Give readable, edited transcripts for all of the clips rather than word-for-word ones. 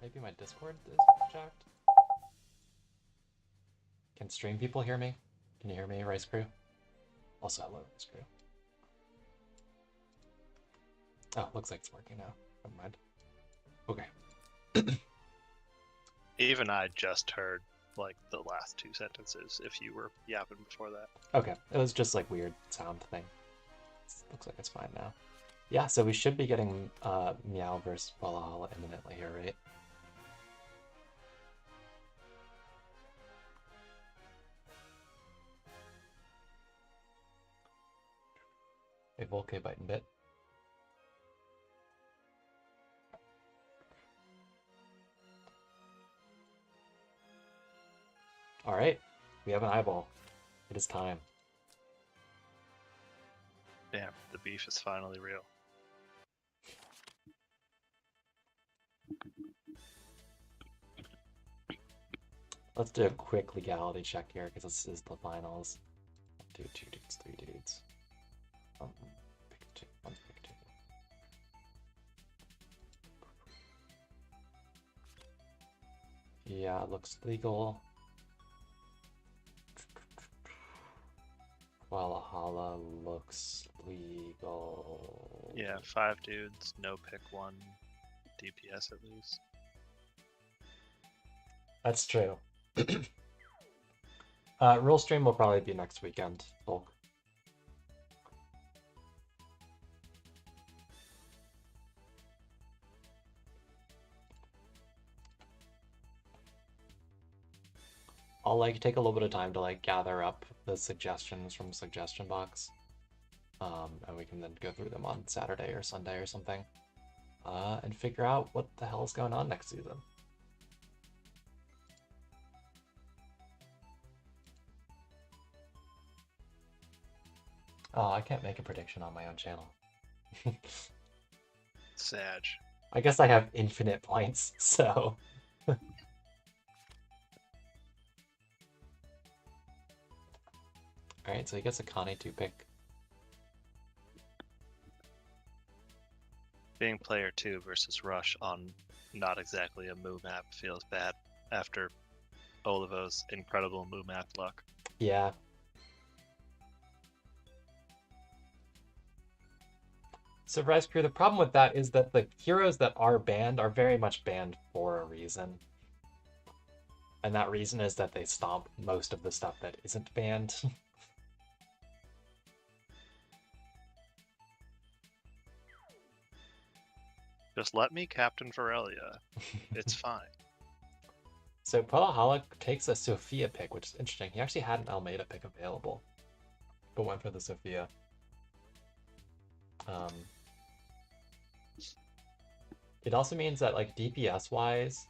Maybe my Discord is jacked. Can stream people hear me? Can you hear me, Rice Crew? Also, hello, Rice Crew. Oh, looks like it's working now. Never mind. Okay. Even I just heard like the last two sentences if you were yapping before that. Okay, it was just like weird sound thing. Looks like it's fine now. Yeah, so we should be getting Meow versus Puellahalla imminently here, right? A Volcay Bite and Bit. Alright, we have an eyeball. It is time. Damn, the beef is finally real. Let's do a quick legality check here because this is the finals. 2 dudes, 3 dudes. Pick two, pick two. Yeah, it looks legal. Puellahalla looks legal. Yeah, 5 dudes, no pick 1 DPS at least. That's true. Rule stream will probably be next weekend, Volk. I'll like take a little bit of time to like gather up the suggestions from suggestion box. And we can then go through them on Saturday or Sunday or something. And figure out what the hell is going on next season. Oh, I can't make a prediction on my own channel. Sag. I guess I have infinite points, so... Alright, so he gets a Connie 2 pick. Being player 2 versus Rush on not exactly a Moo map feels bad after Olivo's incredible Moo map luck. Yeah. So Rice Crew, the problem with that is that the heroes that are banned are very much banned for a reason. And that reason is that they stomp most of the stuff that isn't banned. Just let me Captain Varelia. It's fine. So Puellahalla takes a Sophia pick, which is interesting. He actually had an Almeida pick available, but went for the Sophia. It also means that like DPS wise,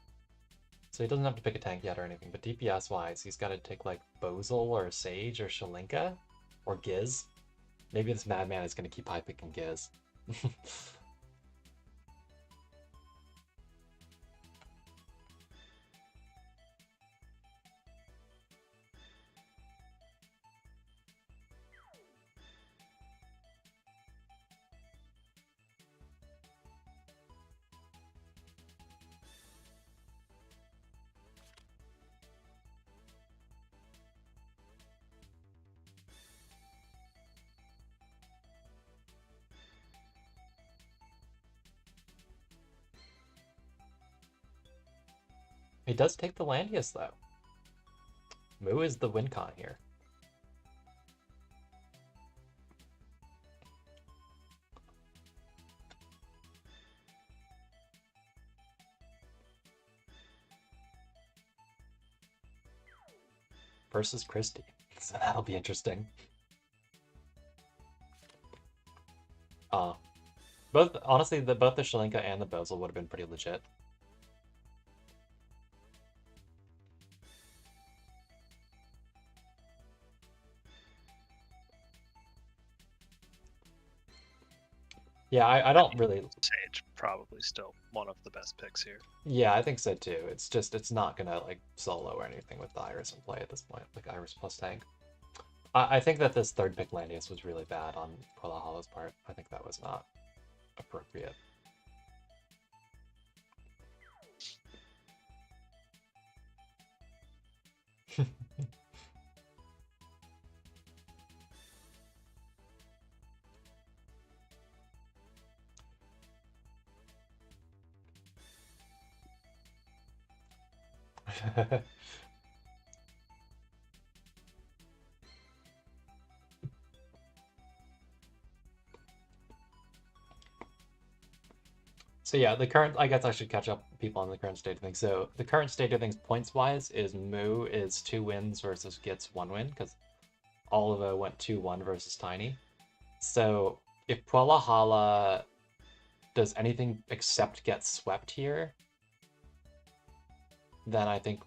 so he doesn't have to pick a tank yet or anything, but DPS wise, he's got to take like Bozil or Sage or Shalinka or Giz. Maybe this madman is going to keep high picking Giz. He does take the Landius, though. Moo is the win con here. Versus Christie. So that'll be interesting. Both, honestly, both the Shalinka and the Bozil would have been pretty legit. Yeah, I don't really... Sage, probably still one of the best picks here. Yeah, I think so too. It's just, it's not gonna like solo or anything with the Iris in play at this point, like Iris plus tank. I think that this third pick Landius was really bad on Puellahalla's part. I think that was not appropriate. So yeah, the current, I guess I should catch up people on the current state of things. So the current state of things points wise is Moo is 2 wins versus Gitz 1 win because Oliva went 2-1 versus Tiny. So if Puellahalla does anything except get swept here, then I think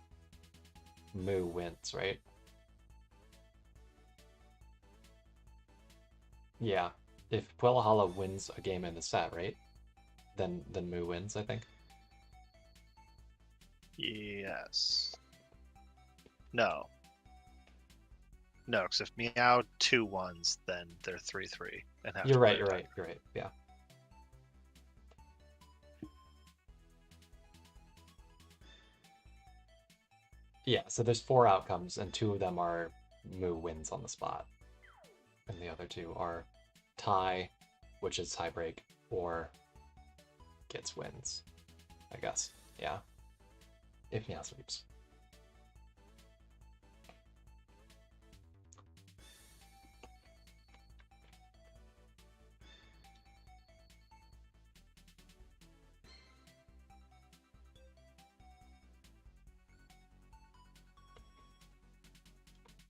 Moo wins, right? Yeah. If Puellahalla wins a game in the set, right? Then Moo wins, I think. Yes. No. No, because if Meow 2-1s, then they're 3-3 and have You're to right, play you're a right, you're right. Yeah. Yeah, so there's 4 outcomes, and 2 of them are Moo wins on the spot. And the other 2 are tie, which is tiebreak, or gets wins, I guess. Yeah. If Meow sweeps.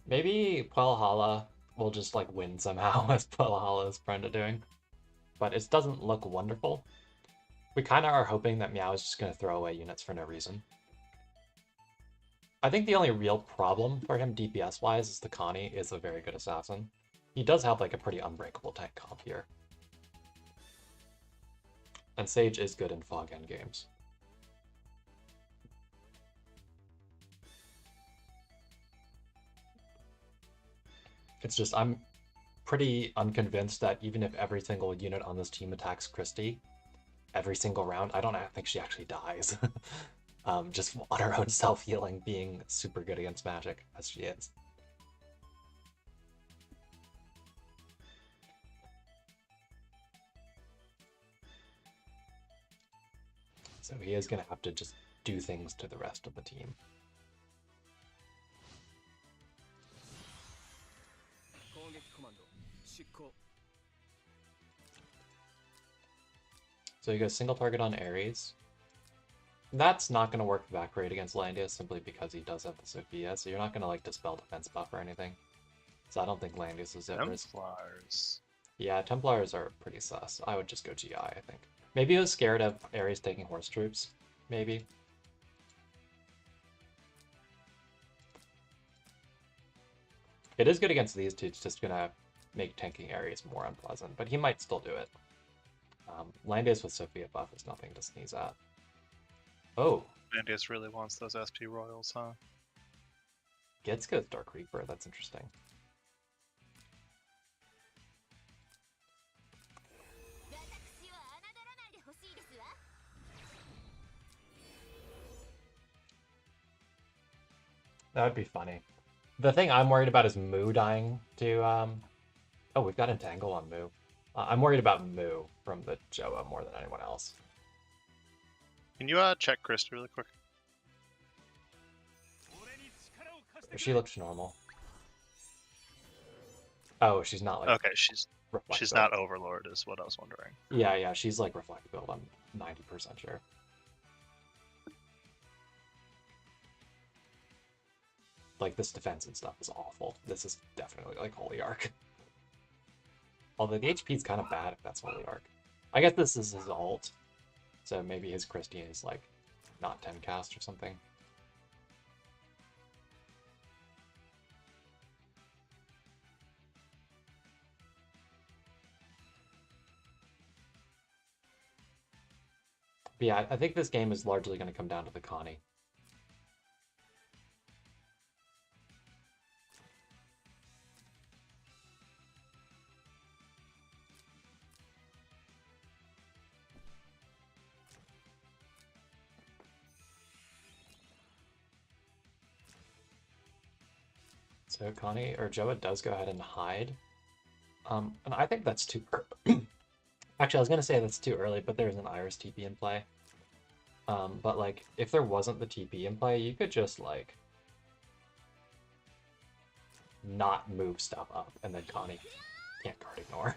Maybe Puellahalla will just like win somehow, as Puellahalla is prone to doing. But it doesn't look wonderful. We kind of are hoping that Meow is just going to throw away units for no reason. I think the only real problem for him DPS-wise is the Connie is a very good assassin. He does have like a pretty unbreakable tank comp here. And Sage is good in fog end games. It's just I'm pretty unconvinced that even if every single unit on this team attacks Christie every single round, I don't think she actually dies. Just on her own self-healing, being super good against magic, as she is. So he is going to have to just do things to the rest of the team. So you go single target on Ares. That's not going to work back rate against Landia simply because he does have the Sophia, so you're not going to like dispel defense buff or anything. So I don't think Landius is at risk. Templars. Yeah, Templars are pretty sus. I would just go GI, I think. Maybe he was scared of Ares taking horse troops. Maybe. It is good against these two. It's just going to make tanking Ares more unpleasant, but he might still do it. Landius with Sophia buff is nothing to sneeze at. Oh. Landius really wants those SP Royals, huh? Gets goes Dark Reaper. That's interesting. That would be funny. The thing I'm worried about is Moo dying to, Oh, we've got Entangle on Moo. I'm worried about Moo from the Joa more than anyone else. Can you check Krista really quick? She looks normal. Oh, she's not like... Okay, she's not Overlord is what I was wondering. Yeah, she's like Reflect build, I'm 90% sure. Like, this defense and stuff is awful. This is definitely like Holy Arc. Although the HP is kind of bad if that's Holy Arc. I guess this is his ult, so maybe his Christian is like not 10 cast or something. But yeah, I think this game is largely going to come down to the Connie. So Connie or Joa does go ahead and hide. And I think that's too actually I was gonna say that's too early, but there's an Iris TP in play. But like if there wasn't the TP in play, you could just like not move stuff up and then Connie can't guard ignore.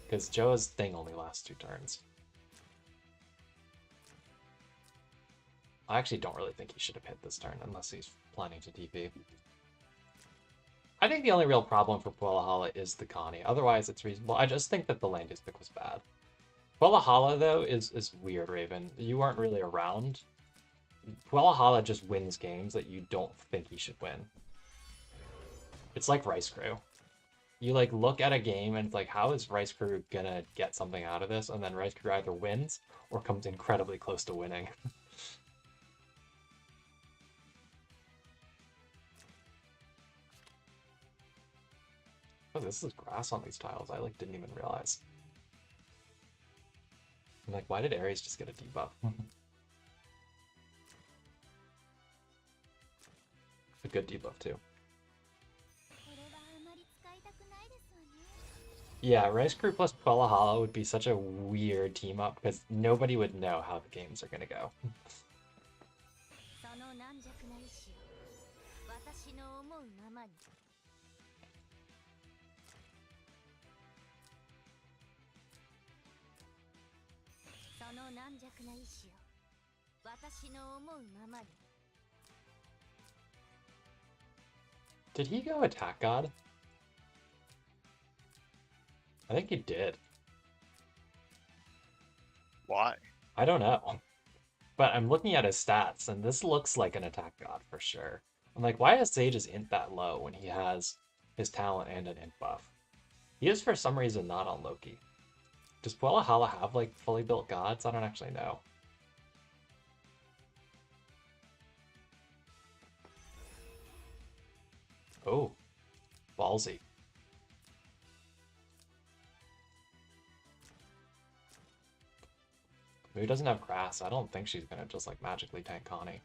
Because Joa's thing only lasts 2 turns. I actually don't really think he should have hit this turn unless he's planning to TP. I think the only real problem for Puellahalla is the Connie. Otherwise, it's reasonable. I just think that the land use pick was bad. Puellahalla, though, is weird, Raven. You weren't really around. Puellahalla just wins games that you don't think he should win. It's like Rice Crew. You like look at a game and it's like, how is Rice Crew gonna get something out of this? And then Rice Crew either wins or comes incredibly close to winning. Oh, this is grass on these tiles. I like didn't even realize. I'm like, why did Ares just get a debuff? A good debuff too. Yeah, Rice Crew plus Puellahalla would be such a weird team up because nobody would know how the games are gonna go. Did he go attack god? I think he did. Why? I don't know. But I'm looking at his stats, and this looks like an attack god for sure. I'm like, why is Sage's int that low when he has his talent and an int buff? He is for some reason not on Loki. Does Puellahalla have like fully built gods? I don't actually know. Oh, ballsy. Who doesn't have grass? I don't think she's gonna just like magically tank Connie.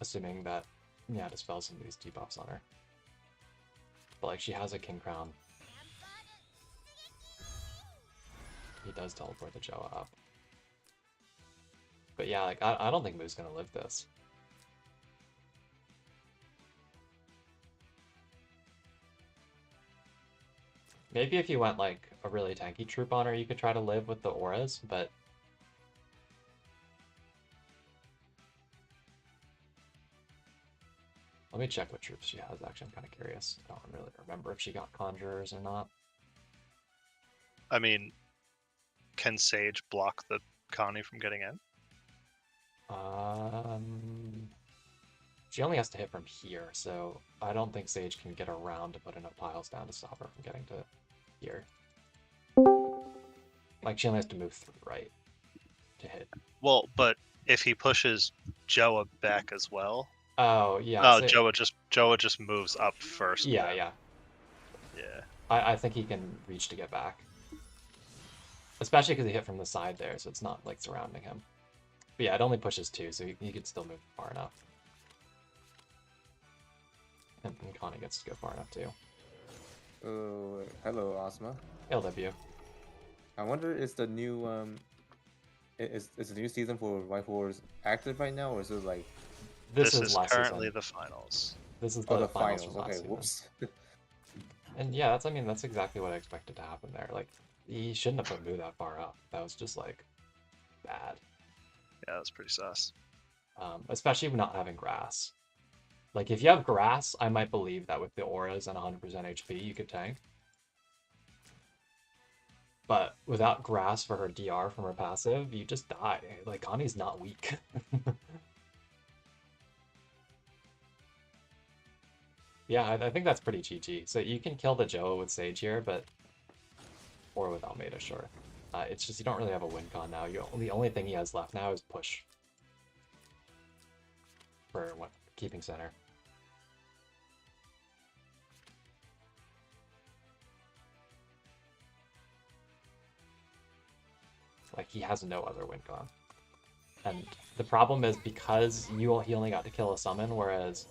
Assuming that, yeah, dispels some of these debuffs on her. But like she has a King Crown. He does teleport the Joa up. But yeah, like I don't think Moo's gonna live this. Maybe if you went like a really tanky troop on her, you could try to live with the auras, but let me check what troops she has. Actually, I'm kind of curious. I don't really remember if she got conjurers or not. I mean, can Sage block the Connie from getting in? She only has to hit from here, so I don't think Sage can get around to put enough piles down to stop her from getting to here. Like, she only has to move through right to hit. Well, but if he pushes Joa back as well. Oh, yeah. Oh, so Joa just moves up first. Yeah, then. yeah. Yeah. I think he can reach to get back. Especially because he hit from the side there, so it's not like surrounding him. But yeah, it only pushes 2, so he could still move far enough. And Connie gets to go far enough too. Hello, Asma. LW. I wonder, is the new is the new season for Waifu Wars active right now, or is it like this is last currently season. the finals? This is the finals. From Okay, last whoops. And yeah, that's exactly what I expected to happen there. Like, he shouldn't have put Moo that far up. That was just like bad. Yeah, that's pretty sus. Especially not having grass. Like, if you have grass, I might believe that with the auras and 100% HP, you could tank. But without grass for her DR from her passive, you just die. Like, Connie's not weak. Yeah, I think that's pretty GG. So you can kill the Joa with Sage here, but... Or with Almeida, sure. It's just you don't really have a win con now. The only thing he has left now is push. For what? Keeping center. Like, he has no other win con. And the problem is because he only got to kill a summon, whereas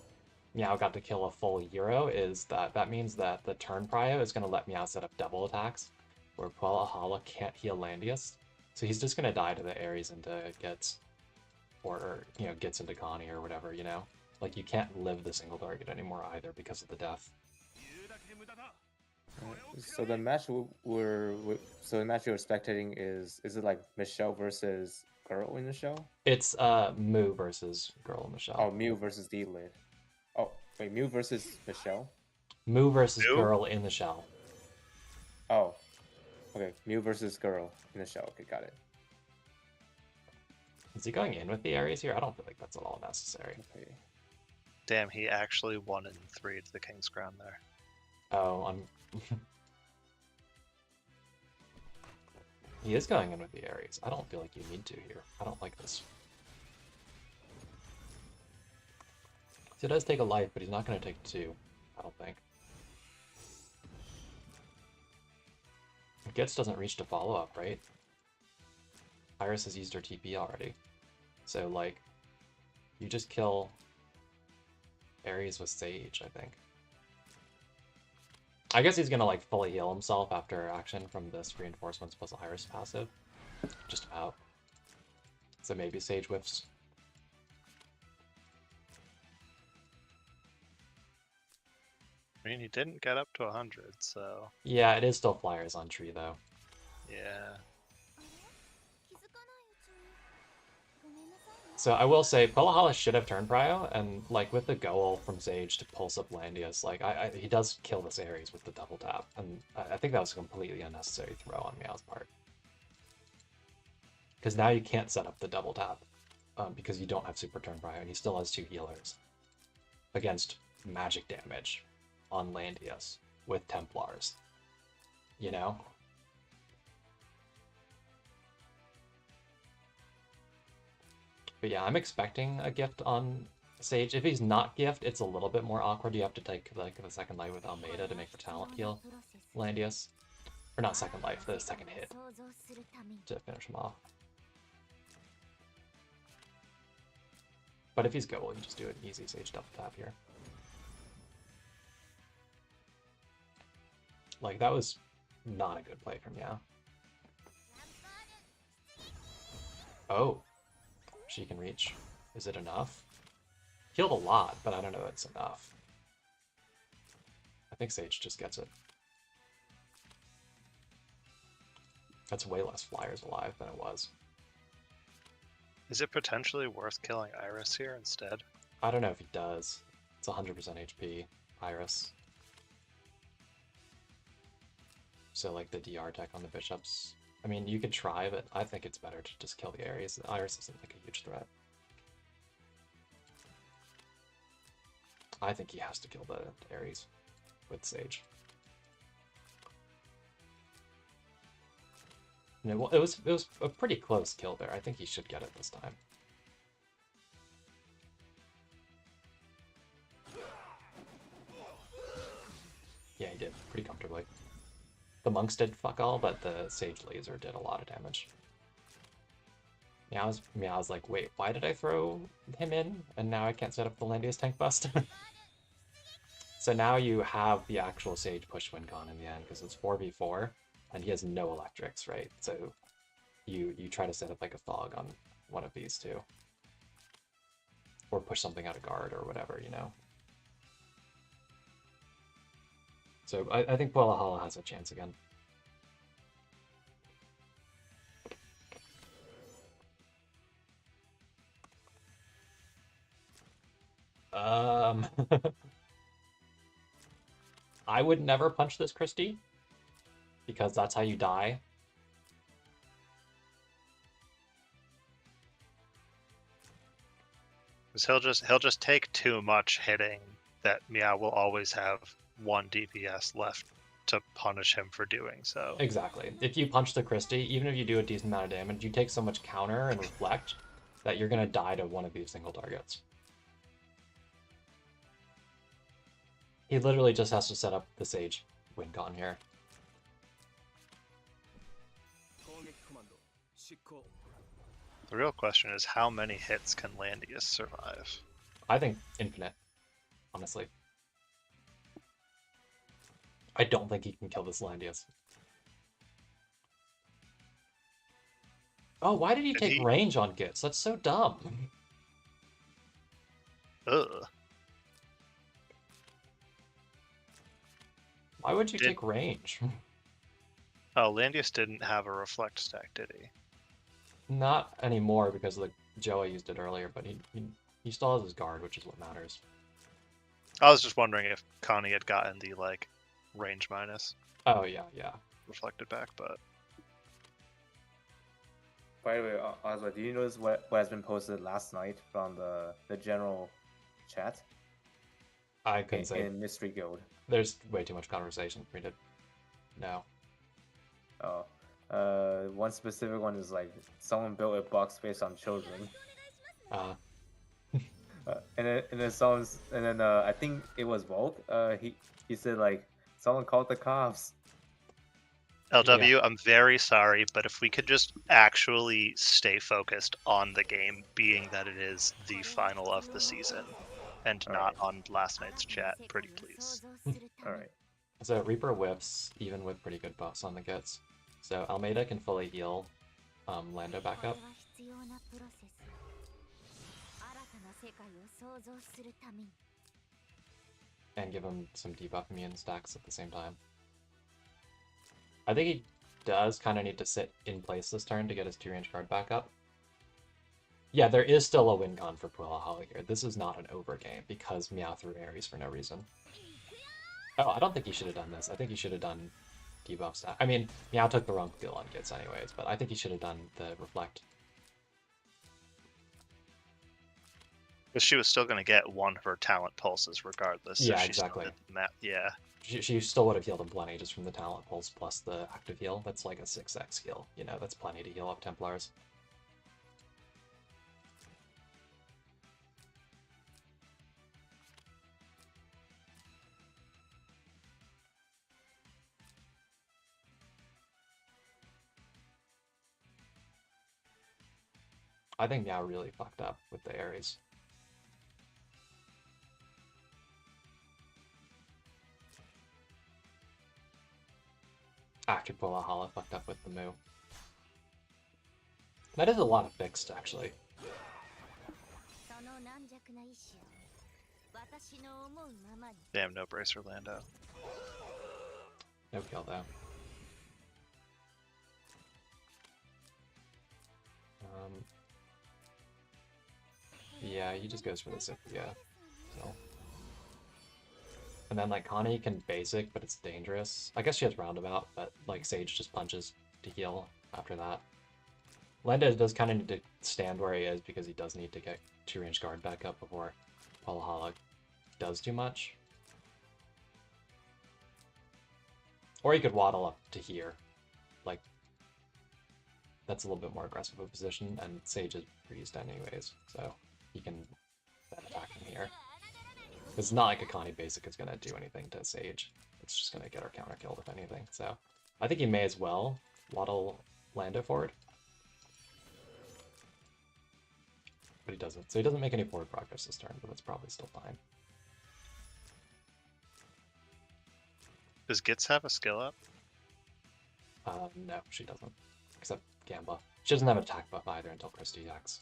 Meow got to kill a full hero, is that means that the turn prio is going to let Meow set up double attacks, where Puellahalla can't heal Landius. So he's just going to die to the Ares into Gits, or Gits into Connie or whatever, you know? Like, you can't live the single target anymore either because of the death. So the match so the match you're spectating is it like Michelle versus Girl in the show? It's Moo versus Girl and Michelle. Oh, Mew versus D-Lid. Oh, wait, Mew versus Michelle? Moo versus Mew? Girl in the shell. Oh, okay, Mew versus Girl in the shell. Okay, got it. Is he going in with the Ares here? I don't feel like that's at all necessary. Okay. Damn, he actually won in 3 to the King's Crown there. Oh, he is going in with the Ares. I don't feel like you need to here. I don't like this. He does take a life, but he's not going to take 2. I don't think. Gets doesn't reach to follow up, right? Iris has used her TP already. So, like, you just kill Ares with Sage, I think. I guess he's gonna, like, fully heal himself after action from this Reinforcements plus Iris passive. Just about. So maybe Sage whiffs. I mean, he didn't get up to 100, so... Yeah, it is still Flyers on tree, though. Yeah. So I will say, Puellahalla should have turned prio, and like with the goal from Sage to pulse up Landius, like he does kill this Ares with the double tap, and I think that was a completely unnecessary throw on Meow's part. Because now you can't set up the double tap, because you don't have super turn prio, and he still has 2 healers against magic damage on Landius with Templars. You know? But yeah, I'm expecting a gift on Sage. If he's not gift, it's a little bit more awkward. You have to take like the second life with Almeida to make the talent heal Landius. Or not second life, the second hit to finish him off. But if he's go, you just do an easy Sage double tap here. Like, that was not a good play from Meow. Oh. She can reach. Is it enough? Healed a lot, but I don't know if it's enough. I think Sage just gets it. That's way less Flyers alive than it was. Is it potentially worth killing Iris here instead? I don't know if he does. It's 100% HP, Iris. So like the DR tech on the bishops. I mean, you could try, but I think it's better to just kill the Ares. The Iris isn't like a huge threat. I think he has to kill the Ares with Sage. And it was a pretty close kill there. I think he should get it this time. Yeah, he did pretty comfortably. The monks did fuck all, but the Sage Laser did a lot of damage. Meow's like, wait, why did I throw him in? And now I can't set up the Landius tank bust? So now you have the actual Sage push win con in the end, because it's 4v4, and he has no electrics, right? So you try to set up like a fog on one of these two. Or push something out of guard or whatever, you know? So I think Puellahalla has a chance again. I would never punch this Christie, because that's how you die. Because he'll just take too much hitting that Meow will always have 1 DPS left to punish him for doing so. Exactly. If you punch the Christie, even if you do a decent amount of damage, you take so much counter and reflect that you're going to die to one of these single targets. He literally just has to set up the Sage win con here. The real question is how many hits can Landius survive? I think infinite, honestly. I don't think he can kill this Landius. Oh, why did he take range on Gits? That's so dumb. Ugh. Why would you take range? Oh, Landius didn't have a reflect stack, did he? Not anymore because like Joa used it earlier, but he still has his guard, which is what matters. I was just wondering if Connie had gotten the like range minus Oh yeah, yeah. reflected back, but By the way, Oswald, do you notice what has been posted last night from the general chat? I couldn't say. In Mystery Guild. There's way too much conversation for me to know. Oh. One specific one is like someone built a box based on children. And then I think it was Volk. He said like someone called the cops. LW, Yeah. I'm very sorry, but if we could just actually stay focused on the game, being that it is the final of the season, and not on last night's chat, pretty please. Alright. So Reaper whiffs even with pretty good buffs on the Gits. So Almeida can fully heal Lando back up. And give him some debuff immune stacks at the same time. I think he does kind of need to sit in place this turn to get his 2-range guard back up. Yeah, there is still a win con for Puellahalla here. This is not an over game because Meow threw Ares for no reason. Oh, I don't think he should have done this. I think he should have done debuff stack. I mean, Meow took the wrong skill on Gits anyways, but I think he should have done the reflect. Because she was still going to get one of her talent pulses regardless. Yeah, so she exactly. Yeah. She still would have healed him plenty just from the talent pulse plus the active heal. That's like a 6x heal. You know, that's plenty to heal up Templars. I think Meow really fucked up with the Ares. After Puellahalla fucked up with the Moo. That is a lot of fixed, actually. Damn, no bracer Lando. No kill, though. Yeah, he just goes for the Scythia. So. And then, like, Connie can basic, but it's dangerous. I guess she has Roundabout, but, like, Sage just punches to heal after that. Lando does kind of need to stand where he is because he does need to get 2-range guard back up before Puellahalla does too much. Or he could waddle up to here. Like, that's a little bit more aggressive of a position, and Sage is freezed anyways, so he can then attack him here. It's not like a Connie basic is going to do anything to Sage. It's just going to get her counter killed, if anything. So I think he may as well waddle Lando forward. But he doesn't. So he doesn't make any forward progress this turn, but that's probably still fine. Does Gits have a skill up? No, she doesn't. Except Gamba. She doesn't have an attack buff either until Christie attacks.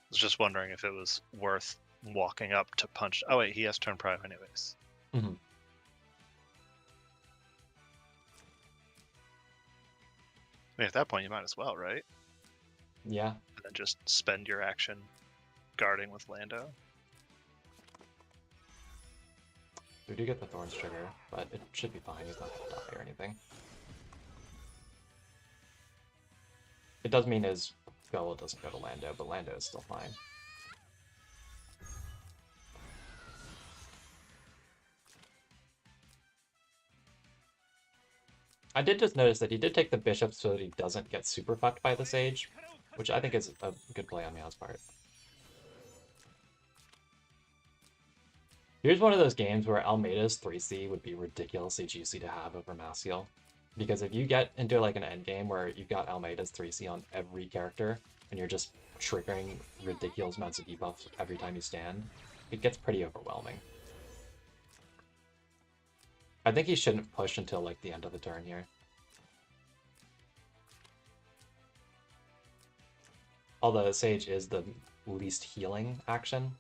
I was just wondering if it was worth walking up to punch. Oh wait, he has turn prime anyways. Mm-hmm. I mean, at that point, you might as well, right? Yeah. And then just spend your action guarding with Lando. We do get the Thorns trigger, but it should be fine. He's not going to die or anything. It does mean his goal doesn't go to Lando, but Lando is still fine. I did just notice that he did take the bishop so that he doesn't get super fucked by the Sage, which I think is a good play on Meow's part. Here's one of those games where Almeida's 3C would be ridiculously juicy to have over Maciel. Because if you get into like an end game where you've got Almeida's 3C on every character, and you're just triggering ridiculous amounts of debuffs every time you stand, it gets pretty overwhelming. I think he shouldn't push until like the end of the turn here. Although Sage is the least healing action.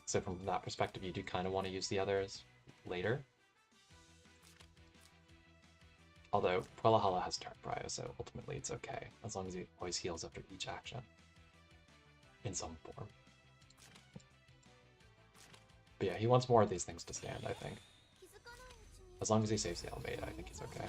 So from that perspective, you do kind of want to use the others later. Although Puellahalla has turn prio, so ultimately it's okay, as long as he always heals after each action. In some form. But yeah, he wants more of these things to stand, I think. As long as he saves the Almeida, I think he's okay.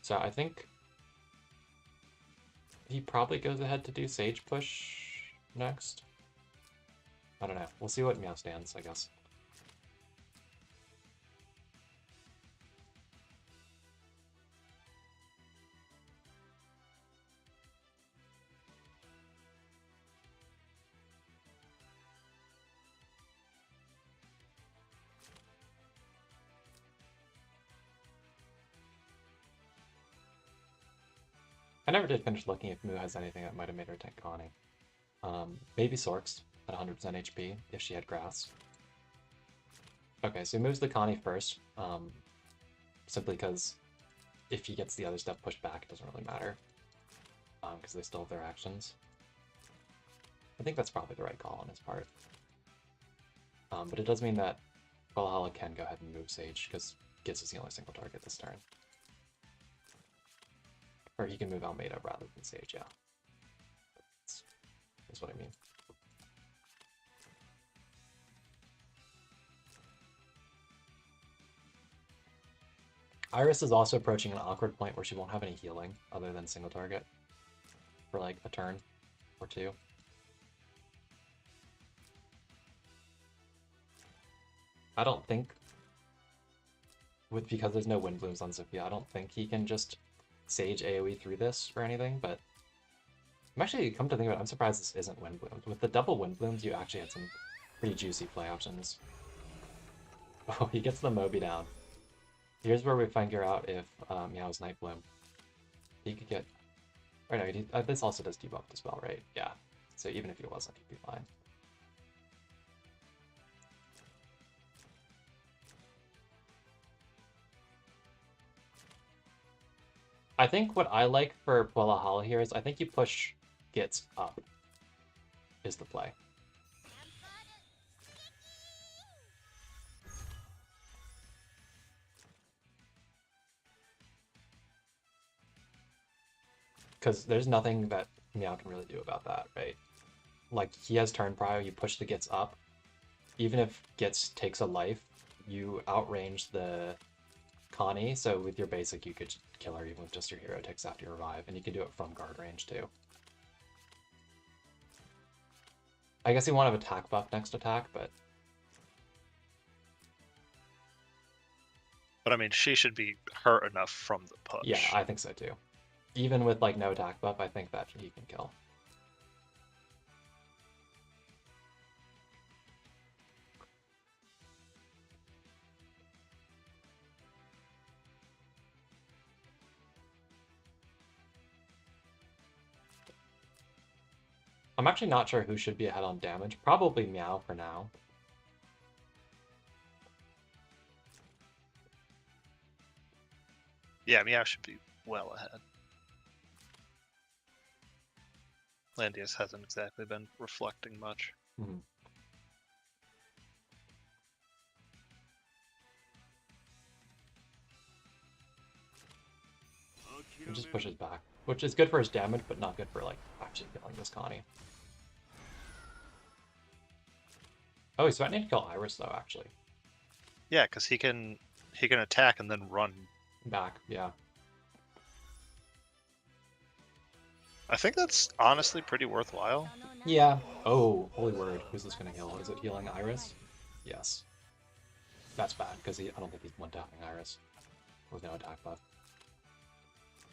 So I think he probably goes ahead to do Sage push next. I don't know. We'll see what Meow stands, I guess. I never did finish looking if Moo has anything that might have made her tank Connie. Maybe Sorks at 100% HP if she had grass. Okay, so he moves the Connie first, simply because if he gets the other stuff pushed back, it doesn't really matter, because they still have their actions. I think that's probably the right call on his part. But it does mean that Puellahalla can go ahead and move Sage, because Giz is the only single target this turn. Or he can move Almeida rather than Sage, yeah. That's what I mean. Iris is also approaching an awkward point where she won't have any healing other than single target for like a turn or two. I don't think, because there's no Wind Blooms on Sophia, I don't think he can just Sage AoE through this or anything, but I'm actually, come to think of it, I'm surprised this isn't Wind Blooms. With the double Wind Blooms, you actually had some pretty juicy play options. Oh, he gets the Moby down. Here's where we figure out if Meow's Night Bloom. He could get... Or no, this also does debuff as well, right? Yeah. So even if he wasn't, he'd be fine. I think what I like for Puellahalla here is I think you push Gits up is the play. Because there's nothing that Meow can really do about that, right? Like, he has turn prio, you push the Gits up. Even if Gits takes a life, you outrange the Connie, so with your basic you could kill her even with just your hero ticks after you revive, and you can do it from guard range too. I guess you want to have attack buff next attack, but... But I mean, she should be hurt enough from the push. Yeah, I think so too. Even with like no attack buff, I think that he can kill. I'm actually not sure who should be ahead on damage. Probably Meow for now. Yeah, Meow should be well ahead. Landius hasn't exactly been reflecting much. Mm-hmm. He just pushes back, which is good for his damage, but not good for like actually killing this Connie. Oh, he's threatening to kill Iris though, actually. Yeah, because he can attack and then run Back, yeah. I think that's honestly pretty worthwhile. Yeah. Oh, holy word. Who's this gonna heal? Is it healing Iris? Yes. That's bad, because I don't think he's one-tapping Iris with no attack buff.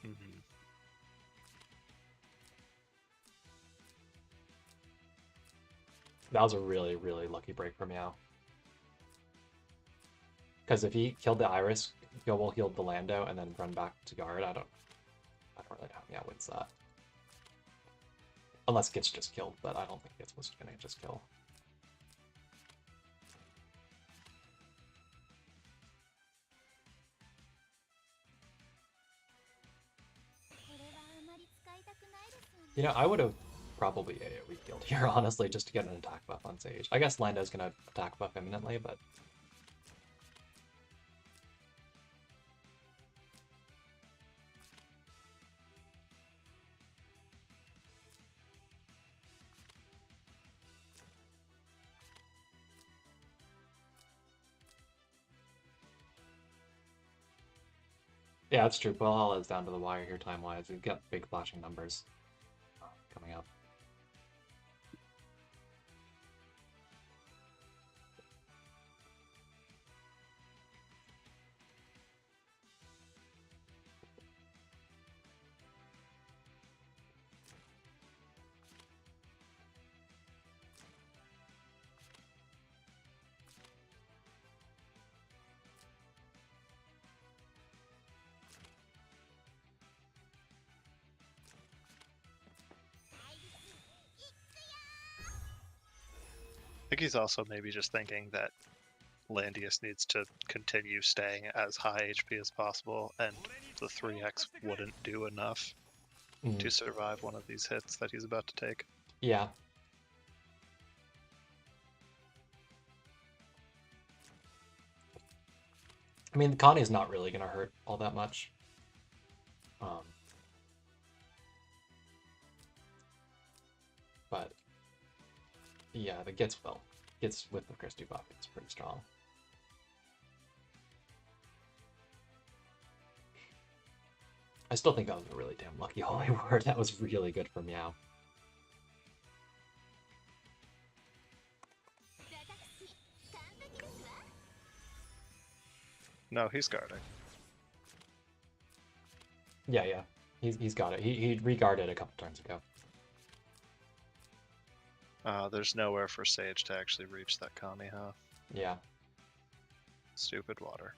Mm-hmm. That was a really, really lucky break for Meow. Because if he killed the Iris, Goble healed the Lando, and then run back to guard, I don't really know how Meow wins that. Unless Git's just killed, but I don't think Git's was gonna just kill. You know, I would have probably AoE killed here, honestly, just to get an attack buff on Sage. I guess Lando's gonna attack buff imminently, but... Yeah, that's true. Puellahalla is down to the wire here time-wise. We've got big flashing numbers coming up. I think he's also maybe just thinking that Landius needs to continue staying as high HP as possible, and the 3x wouldn't do enough to survive one of these hits that he's about to take. Yeah. I mean, Connie's not really going to hurt all that much. But, yeah, the Gits with the Christy buff, it's pretty strong. I still think that was a really damn lucky Holy Word. That was really good for Meow. No, he's guarding. Yeah. He's got it. He re-guarded a couple turns ago. There's nowhere for Sage to actually reach that Kami, huh? Yeah. Stupid water.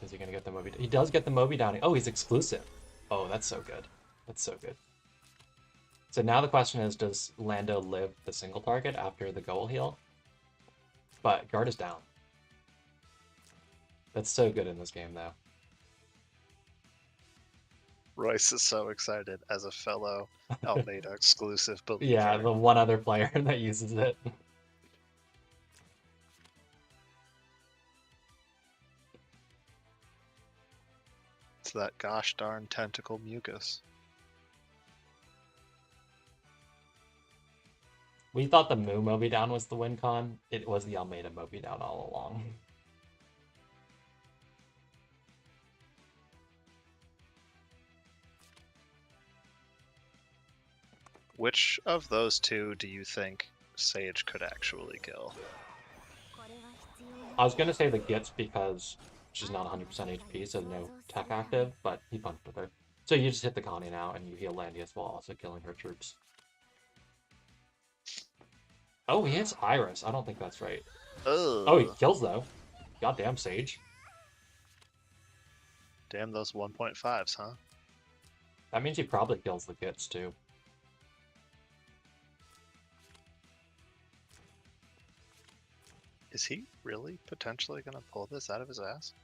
Is he gonna get the Moby? He does get the Moby Downing. Oh, he's exclusive. Oh, that's so good. That's so good. So now the question is, does Lando live the single target after the goal heal? But guard is down. That's so good in this game, though. Royce is so excited as a fellow Almeida exclusive believer. Yeah, the one other player that uses it. It's that gosh darn tentacle mucus. We thought the Moo Moby Down was the win con. It was the Almeida Moby Down all along. Which of those two do you think Sage could actually kill? I was gonna say the Gits because she's not 100% HP, so no tech active, but he punched with her. So you just hit the Connie now, and you heal Landius while also killing her troops. Oh, he hits Iris. I don't think that's right. Ugh. Oh, he kills, though. Goddamn Sage. Damn those 1.5s, huh? That means he probably kills the Gits, too. Is he really potentially going to pull this out of his ass?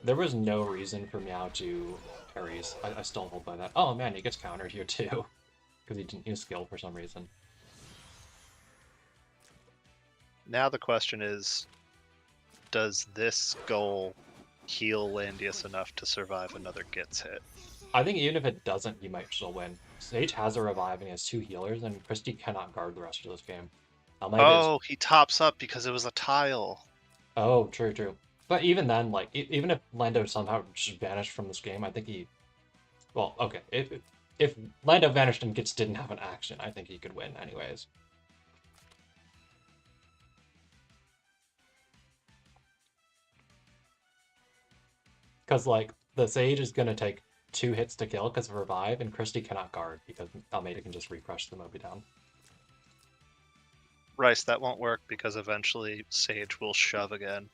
There was no reason for Meow to Ares. I still hold by that. Oh, man, he gets countered here, too. Because he didn't use skill for some reason. Now the question is, does this goal heal Landius enough to survive another Gits hit? I think even if it doesn't, he might still win. Sage has a revive and he has 2 healers, and Christy cannot guard the rest of this game. Oh, he tops up because it was a tile. Oh, true. But even then, like, even if Lando somehow just vanished from this game, I think he... Well, okay, if Lando vanished and Gitz didn't have an action, I think he could win anyways. Because, like, the Sage is going to take 2 hits to kill because of Revive, and Christie cannot guard because Almeida can just refresh the Moby down. Rice, that won't work because eventually Sage will shove again.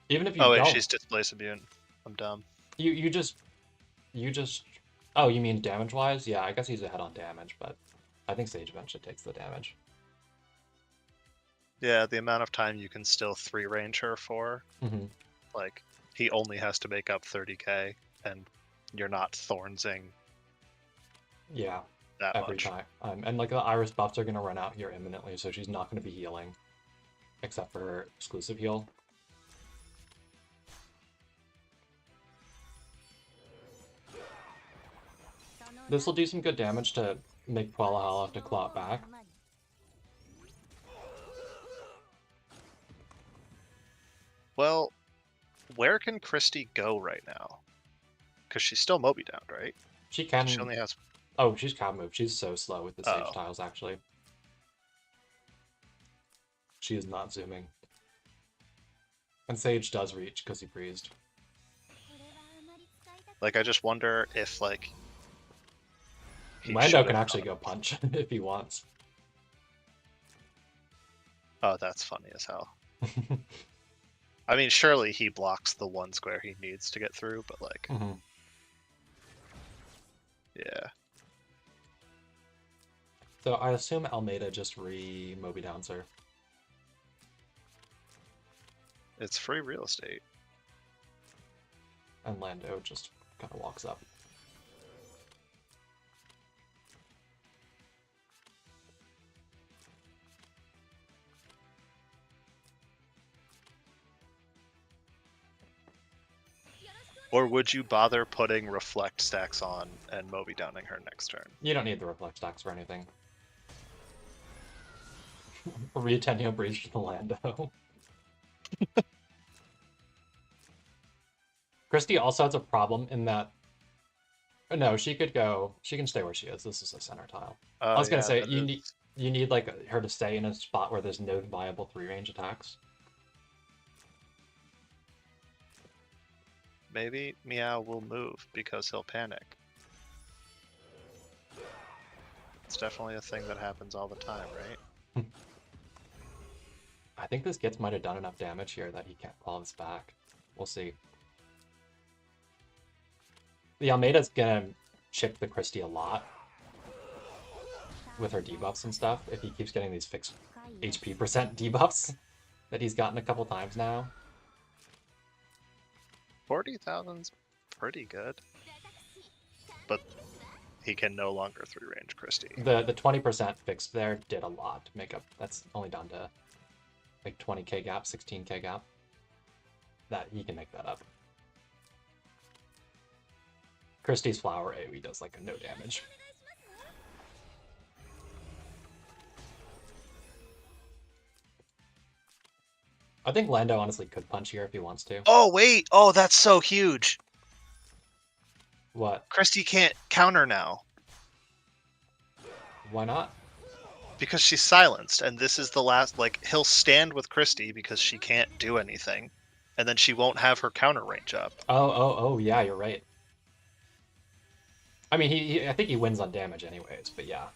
Even if you Oh wait, don't... she's displace immune. I'm dumb. You just... Oh, you mean damage-wise? Yeah, I guess he's ahead on damage, but I think Sage eventually takes the damage. Yeah, the amount of time you can still 3-range her for, like, he only has to make up 30k, and you're not Thornsing. Yeah, that every much. time. And like the Iris buffs are gonna run out here imminently, so she's not gonna be healing, except for her exclusive heal. This will do some good damage to make Puellahalla have to claw it back. Well, where can Christie go right now? Because she's still Moby down, right? She can... She only has... Oh, she's can't move. She's so slow with the Sage Oh. tiles, actually. She is not zooming. And Sage does reach because he breezed. Like, I just wonder if, like... Lando can actually go punch if he wants. Oh, that's funny as hell. I mean, surely he blocks the 1 square he needs to get through, but like... Yeah. So I assume Almeida just re-Moby downs her. It's free real estate. And Lando just kind of walks up. Or would you bother putting reflect stacks on and Moby downing her next turn? You don't need the reflect stacks for anything. Re-Tenio breeze to the Lando. Christie also has a problem in that... No, she could go... She can stay where she is. This is a center tile. I was gonna say, you need like her to stay in a spot where there's no viable 3-range attacks. Maybe Meow will move because he'll panic. It's definitely a thing that happens all the time, right? I think this Gitz might have done enough damage here that he can't claw this back. We'll see. The Almeida's gonna chip the Christie a lot with her debuffs and stuff if he keeps getting these fixed HP % debuffs that he's gotten a couple times now. 40,000's pretty good. But he can no longer 3-range Christie. The 20% fixed there did a lot to make up. That's only down to like 20k gap, 16k gap. That he can make that up. Christie's flower AoE does like no damage. I think Lando honestly could punch here if he wants to. Oh, wait! Oh, that's so huge! What? Christie can't counter now. Why not? Because she's silenced, and this is the last... Like, he'll stand with Christie because she can't do anything, and then she won't have her counter range up. Oh, yeah, you're right. I mean, I think he wins on damage anyways, but yeah.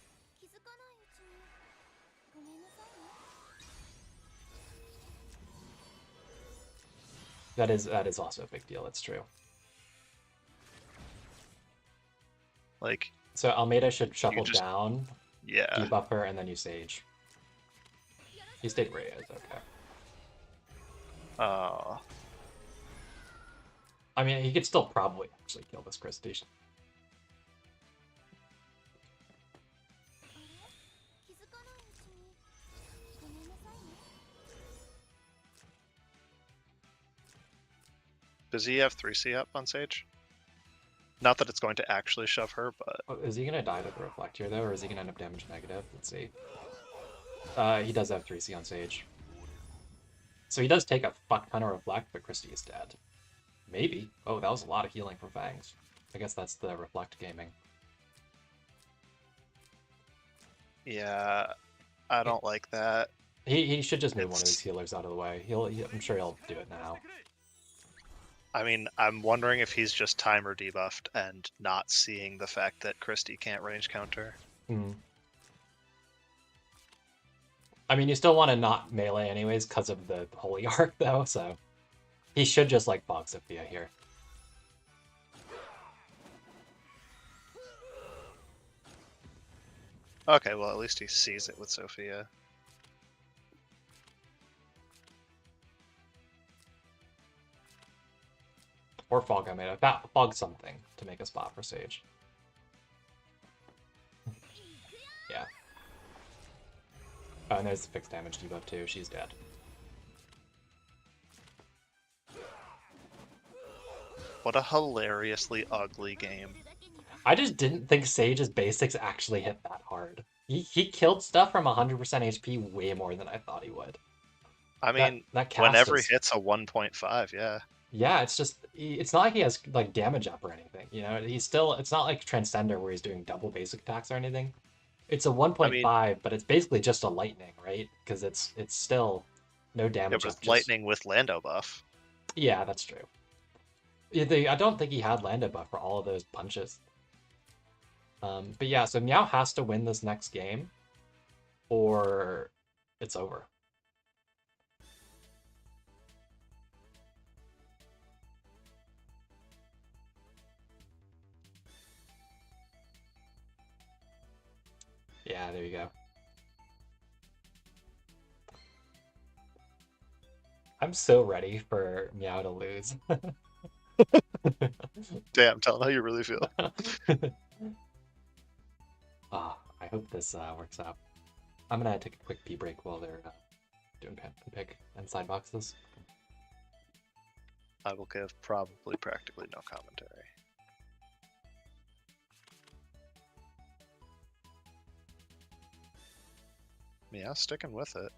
That is also a big deal, it's true. Like... So Almeida should shuffle down, yeah, debuff her, and then you Sage. He stayed where he is, okay. I mean, he could still probably actually kill this Christie. Does he have 3C up on Sage? Not that it's going to actually shove her, but... Oh, is he going to die to the Reflect here, though, or is he going to end up damage negative? Let's see. He does have 3C on Sage. So he does take a fuck ton of reflect, but Christie is dead. Maybe. Oh, that was a lot of healing from Fangs. I guess that's the reflect gaming. Yeah, I don't like that. He should just move one of his It's. healers out of the way. I'm sure he'll do it now. I mean, I'm wondering if he's just timer debuffed and not seeing the fact that Christie can't range counter. Mm. I mean, you still want to not melee anyways because of the Holy Arc, though, so he should just like Fog Sophia here. Okay, well, at least he sees it with Sophia. Or Fog I made Fog something to make a spot for Sage. Yeah. Oh, and there's the fixed damage debuff too. She's dead. What a hilariously ugly game. I just didn't think Sage's basics actually hit that hard. He killed stuff from 100% HP way more than I thought he would. I mean, that cast whenever is... he hits a 1.5, yeah. Yeah, it's just, it's not like he has like damage up or anything, you know? He's still, it's not like Transcender where he's doing double basic attacks or anything. It's a 1.5, but it's basically just a lightning, right? Because it's still no damage. It was lightning with Lando buff. Yeah, that's true. I don't think he had Lando buff for all of those punches. But yeah, so Meow has to win this next game, or it's over. Yeah, there you go. I'm so ready for Meow to lose. Damn, tell them how you really feel. I hope this works out. I'm gonna take a quick pee break while they're doing pen and pick and side boxes. I will give probably practically no commentary. Yeah, sticking with it.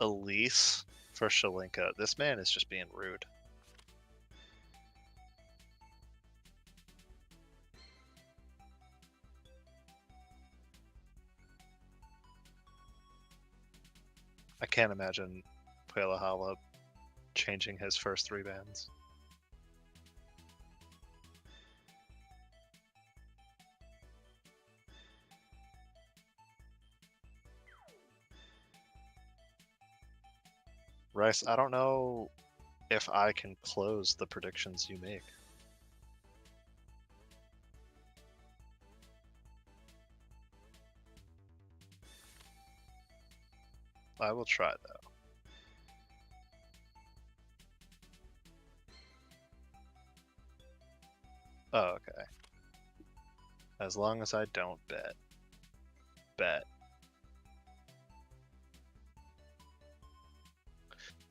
Elise for Shalinka. This man is just being rude. I can't imagine Puellahalla changing his first 3 bans. Rice, I don't know if I can close the predictions you make. I will try, though. Oh, okay. As long as I don't bet. Bet.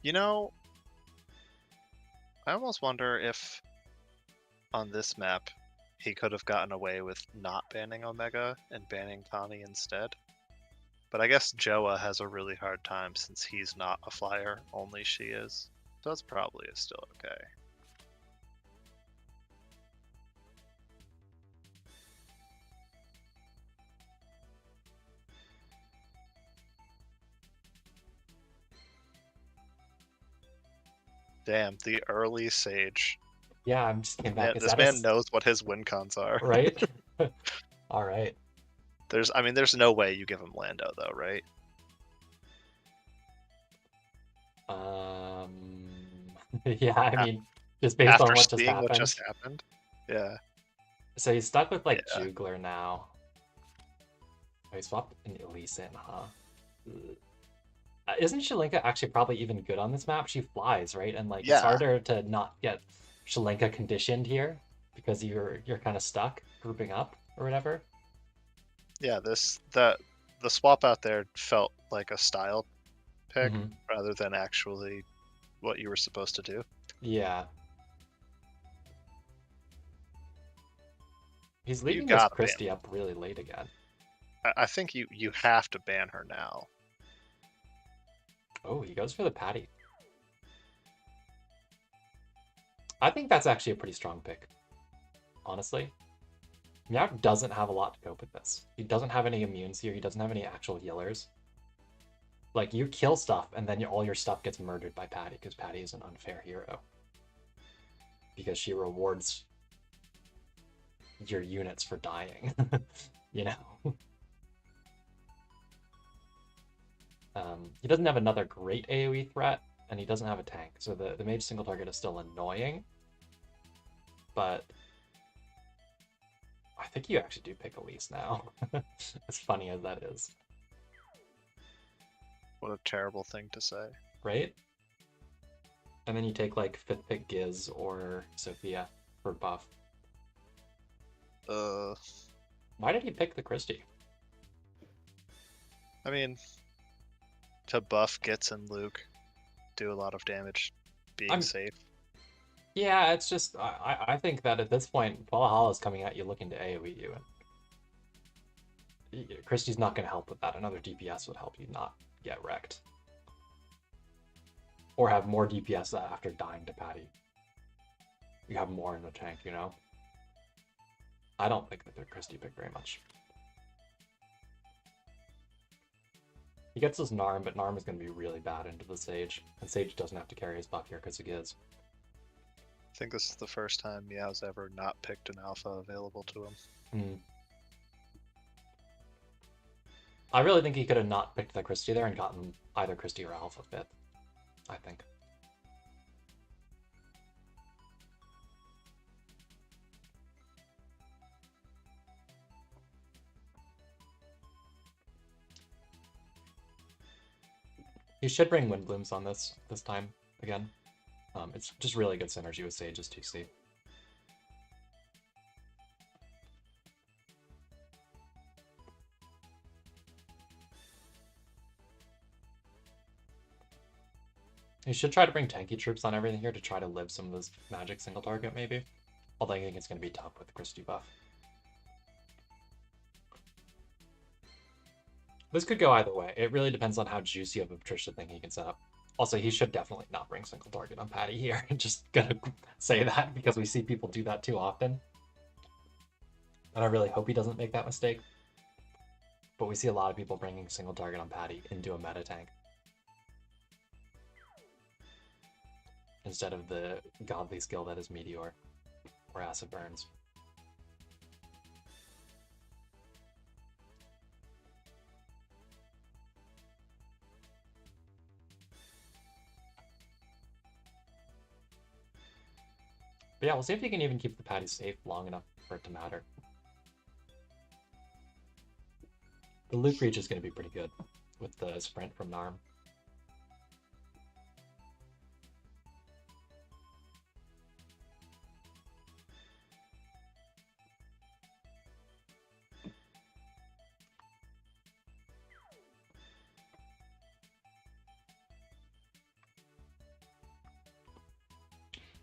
You know, I almost wonder if on this map he could have gotten away with not banning Omega and banning Tani instead. But I guess Joa has a really hard time since he's not a flyer, only she is. So it's probably still okay. Damn, the early Sage. Yeah, I'm just came back. Yeah, this man knows what his win cons are. Right? All right. There's no way you give him Lando though, right? Yeah, I mean, just based on After what just happened. Yeah. So he's stuck with like Jugler now. Oh, he swapped an Elise in, huh? Isn't Shalinka actually probably even good on this map? She flies, right? And like it's harder to not get Shalinka conditioned here because you're kind of stuck grouping up or whatever. Yeah, the swap out there felt like a style pick rather than actually what you were supposed to do. Yeah. He's leaving this Christie up really late again. I think you have to ban her now. Oh, he goes for the patty. I think that's actually a pretty strong pick, honestly. Meow doesn't have a lot to cope with this. He doesn't have any immunes here. He doesn't have any actual healers. Like, you kill stuff, and then all your stuff gets murdered by Patty, because Patty is an unfair hero. Because she rewards your units for dying, you know? He doesn't have another great AoE threat, and he doesn't have a tank, so the mage single target is still annoying. But I think you actually do pick Elise now, as funny as that is. What a terrible thing to say. Right? And then you take, like, 5th pick Giz or Sophia for buff. Why did he pick the Christie? I mean, to buff Gitz and Luke, do a lot of damage, being safe. Yeah, it's just, I think that at this point, Puellahalla is coming at you looking to AoE you, and Christie's not going to help with that. Another DPS would help you not get wrecked. Or have more DPS after dying to Patty. You have more in the tank, you know? I don't think that the Christie pick very much. He gets his Narm, but Narm is going to be really bad into the Sage. And Sage doesn't have to carry his buff here because of Giz. I think this is the first time Meow's ever not picked an alpha available to him. I really think he could have not picked the Christie there and gotten either Christie or Alpha 5th. I think. You should bring Windblooms on this time again. It's just really good synergy with Sage's 2C. You should try to bring tanky troops on everything here to try to live some of this magic single target, maybe. Although I think it's going to be tough with the Christie buff. This could go either way. It really depends on how juicy of a Patricia thing he can set up. Also, he should definitely not bring single target on Patty here. Just gonna say that because we see people do that too often. And I really hope he doesn't make that mistake. But we see a lot of people bringing single target on Patty into a meta tank. Instead of the godly skill that is Meteor or Acid Burns. But yeah, we'll see if he can even keep the Patty safe long enough for it to matter. The Luke reach is going to be pretty good with the sprint from Narm.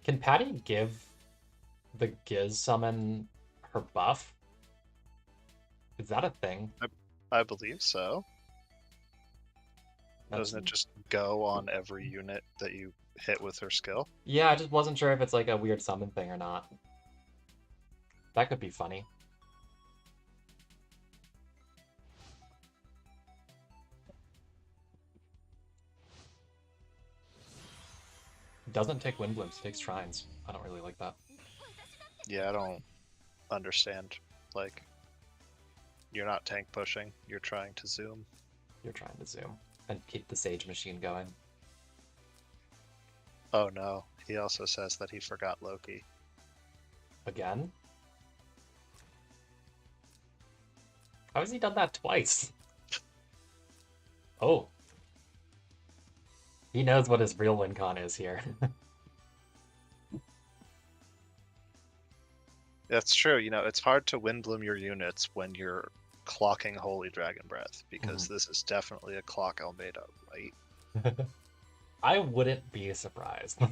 Can Patty give the Giz summon her buff? Is that a thing? I believe so. Doesn't it just go on every unit that you hit with her skill? Yeah, I just wasn't sure if it's like a weird summon thing or not. That could be funny. Doesn't take Windblooms, takes Shrines. I don't really like that. Yeah, I don't understand. Like, you're not tank pushing, you're trying to zoom. You're trying to zoom and keep the Sage machine going. Oh no, he also says that he forgot Loki. Again? How has he done that twice? Oh. He knows what his real win con is here. That's true, you know, it's hard to windbloom your units when you're clocking Holy Dragon Breath, because this is definitely a clock Almeida, right? I wouldn't be surprised.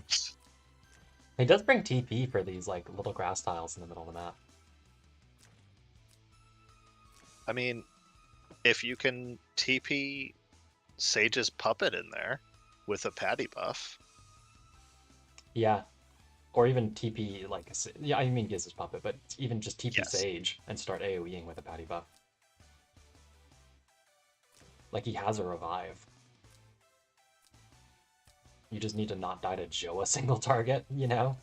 He does bring TP for these like little grass tiles in the middle of the map. I mean, if you can TP Sage's puppet in there, with a patty buff. Yeah. Or even TP, like, yeah, I mean Giz's puppet, but even just TP Yes. Sage and start AoEing with a patty buff. Like, he has a revive. You just need to not die to Joe a single target, you know?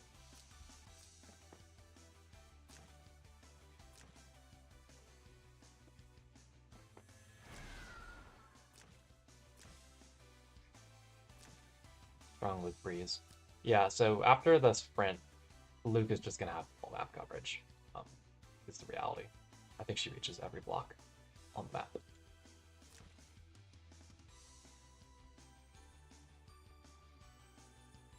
Strong Luke Breeze. Yeah, so after the sprint, Luke is just going to have full map coverage. It's the reality. I think she reaches every block on the map.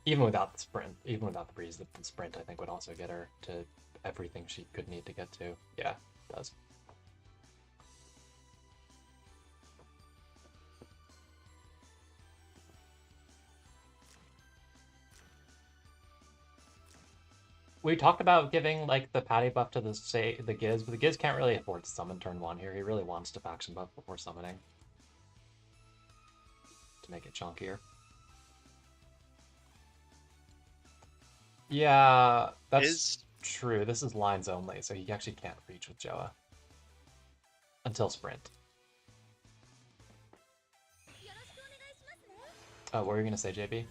Even without the sprint, even without the breeze, the sprint I think would also get her to everything she could need to get to. Yeah, it does. We talked about giving like the patty buff to the Giz, but the Giz can't really afford to summon turn 1 here. He really wants to faction buff before summoning to make it chunkier. Yeah, that's true. This is lines only, so he actually can't reach with Joa until sprint. What were you gonna say, JB?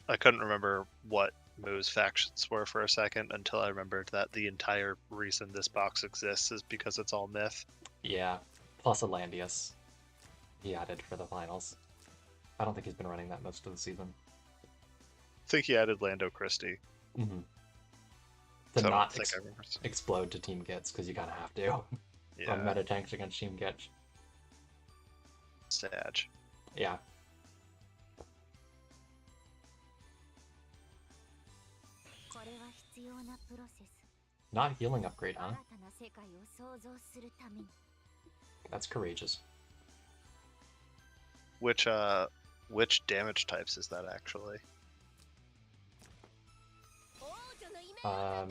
I couldn't remember what Moo's factions were for a second until I remembered that the entire reason this box exists is because it's all myth. Yeah, plus Atlantius he added for the finals. I don't think he's been running that most of the season. I think he added Lando Christie. Mm-hmm. To So not explode to Team Gits, because you kind of have to. Yeah. On meta tanks against Team Gits. Sad. Yeah. Not healing upgrade, huh? That's courageous. Which damage types is that actually?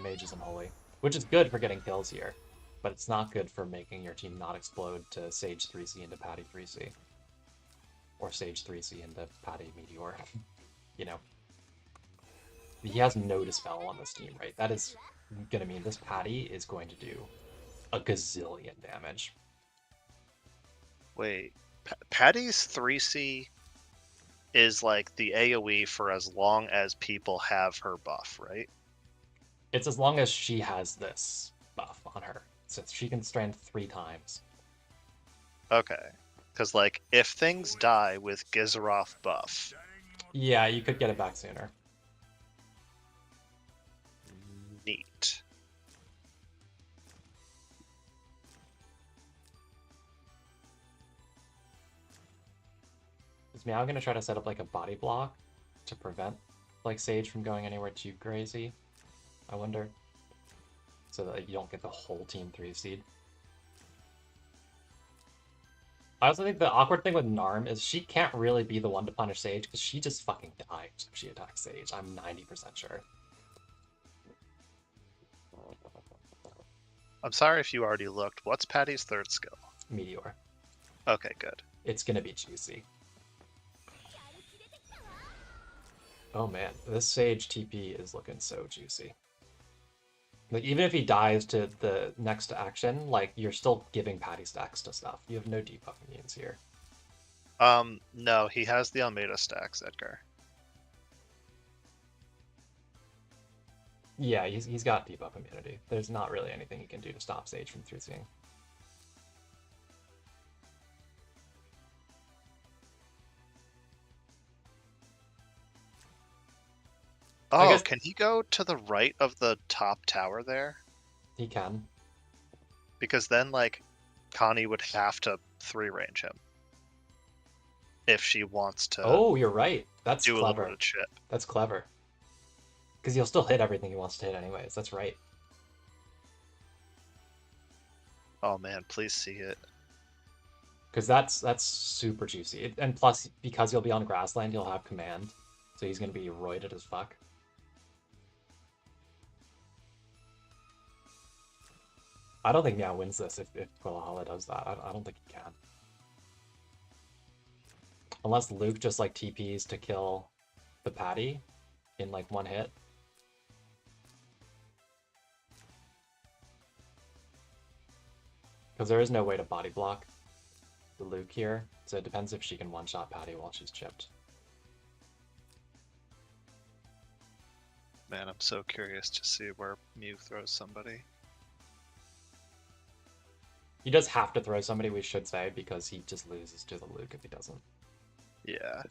Mages and Holy. Which is good for getting kills here, but it's not good for making your team not explode to Sage 3C into Patty 3C. Or Sage 3C into Patty Meteor. You know. He has no Dispel on this team, right? That is gonna mean this Patty is going to do a gazillion damage. Wait, Patty's 3C is like the AoE for as long as people have her buff, right? It's as long as she has this buff on her. So she can strand 3 times. Okay. Because, like, if things die with Gizaroth buff... Yeah, you could get it back sooner. Neat. Is Meow going to try to set up, like, a body block to prevent, like, Sage from going anywhere too crazy? I wonder. So that you don't get the whole team 3 seed. I also think the awkward thing with Narm is she can't really be the one to punish Sage because she just fucking dies if she attacks Sage. I'm 90% sure. I'm sorry if you already looked. What's Patty's third skill? Meteor. Okay, good. It's gonna be juicy. Oh man, this Sage TP is looking so juicy. Like, even if he dies to the next action, like, you're still giving Patty stacks to stuff. You have no debuff immunes here. No, he has the Almeida stacks, Edgar. Yeah, he's got debuff immunity. There's not really anything he can do to stop Sage from 3C'ing. Oh, can he go to the right of the top tower there? He can. Because then, like, Connie would have to 3-range him. If she wants to... Oh, you're right. That's do clever. A little bit of chip. That's clever. Because he'll still hit everything he wants to hit anyways. That's right. Oh man, please see it. Because that's super juicy. And plus, because he'll be on grassland, he'll have command. So he's going to be roided as fuck. I don't think Meow wins this if Puellahalla does that. I don't think he can. Unless Luke just like TPs to kill the Patty in like one hit. Because there is no way to body block the Luke here, so it depends if she can one-shot Patty while she's chipped. Man, I'm so curious to see where Mew throws somebody. He does have to throw somebody, we should say, because he just loses to the Luke if he doesn't. Yeah.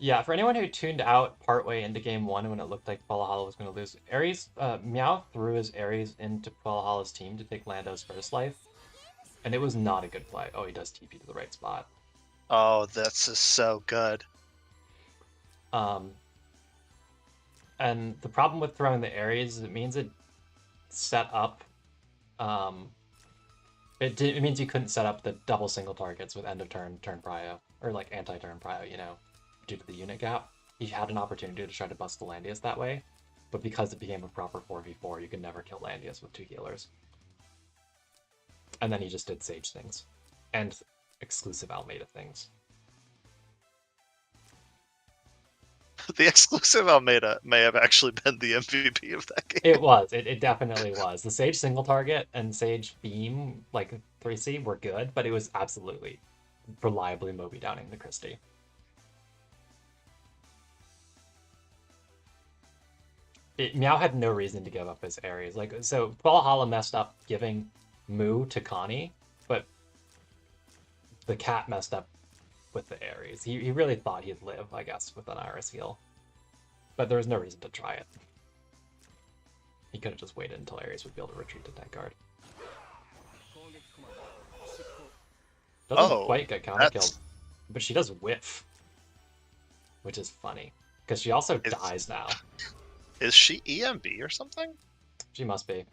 Yeah, for anyone who tuned out partway into game one when it looked like Puellahalla was going to lose, Meow threw his Ares into Puellahalla's team to take Lando's first life, and it was not a good play. Oh, he does TP to the right spot. Oh, that's just so good. And the problem with throwing the Ares is it means it set up, it means you couldn't set up the double single targets with end of turn prio, or like anti-turn prio, you know, due to the unit gap. He had an opportunity to try to bust the Landius that way, but because it became a proper 4v4, you could never kill Landius with 2 healers. And then he just did Sage things, and exclusive Almeida things. The exclusive Almeida may have actually been the MVP of that game. It was. It definitely was. The Sage single target and Sage beam, like 3C, were good, but it was absolutely reliably Moby downing the Christie. Meow had no reason to give up his Ares. Like, so Puellahalla messed up giving Moo to Connie, but the cat messed up with the Ares. He really thought he'd live, I guess, with an Iris heal. But there was no reason to try it. He could have just waited until Ares would be able to retreat to tank guard. Doesn't quite get counter-killed, but she does whiff, which is funny, because she also dies now. Is she EMB or something? She must be.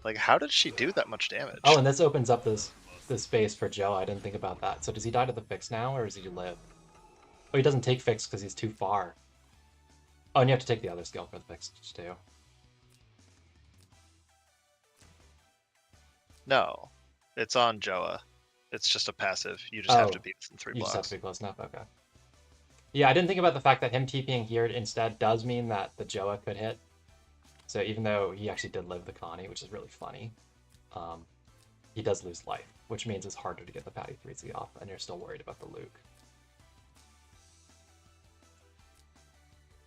Like, how did she do that much damage? Oh, and this opens up this space for Joe. I didn't think about that. So does he die to the fix now, or does he live? Oh, he doesn't take fix because he's too far. Oh, and you have to take the other skill for the fix too. No, it's on Joa. It's just a passive. You just have to be within 3 blocks. You just have to be close enough. Okay. Yeah, I didn't think about the fact that him TPing here instead does mean that the Joa could hit. So even though he actually did live the Connie, which is really funny, he does lose life, which means it's harder to get the Patty 3C off, and you're still worried about the Luke.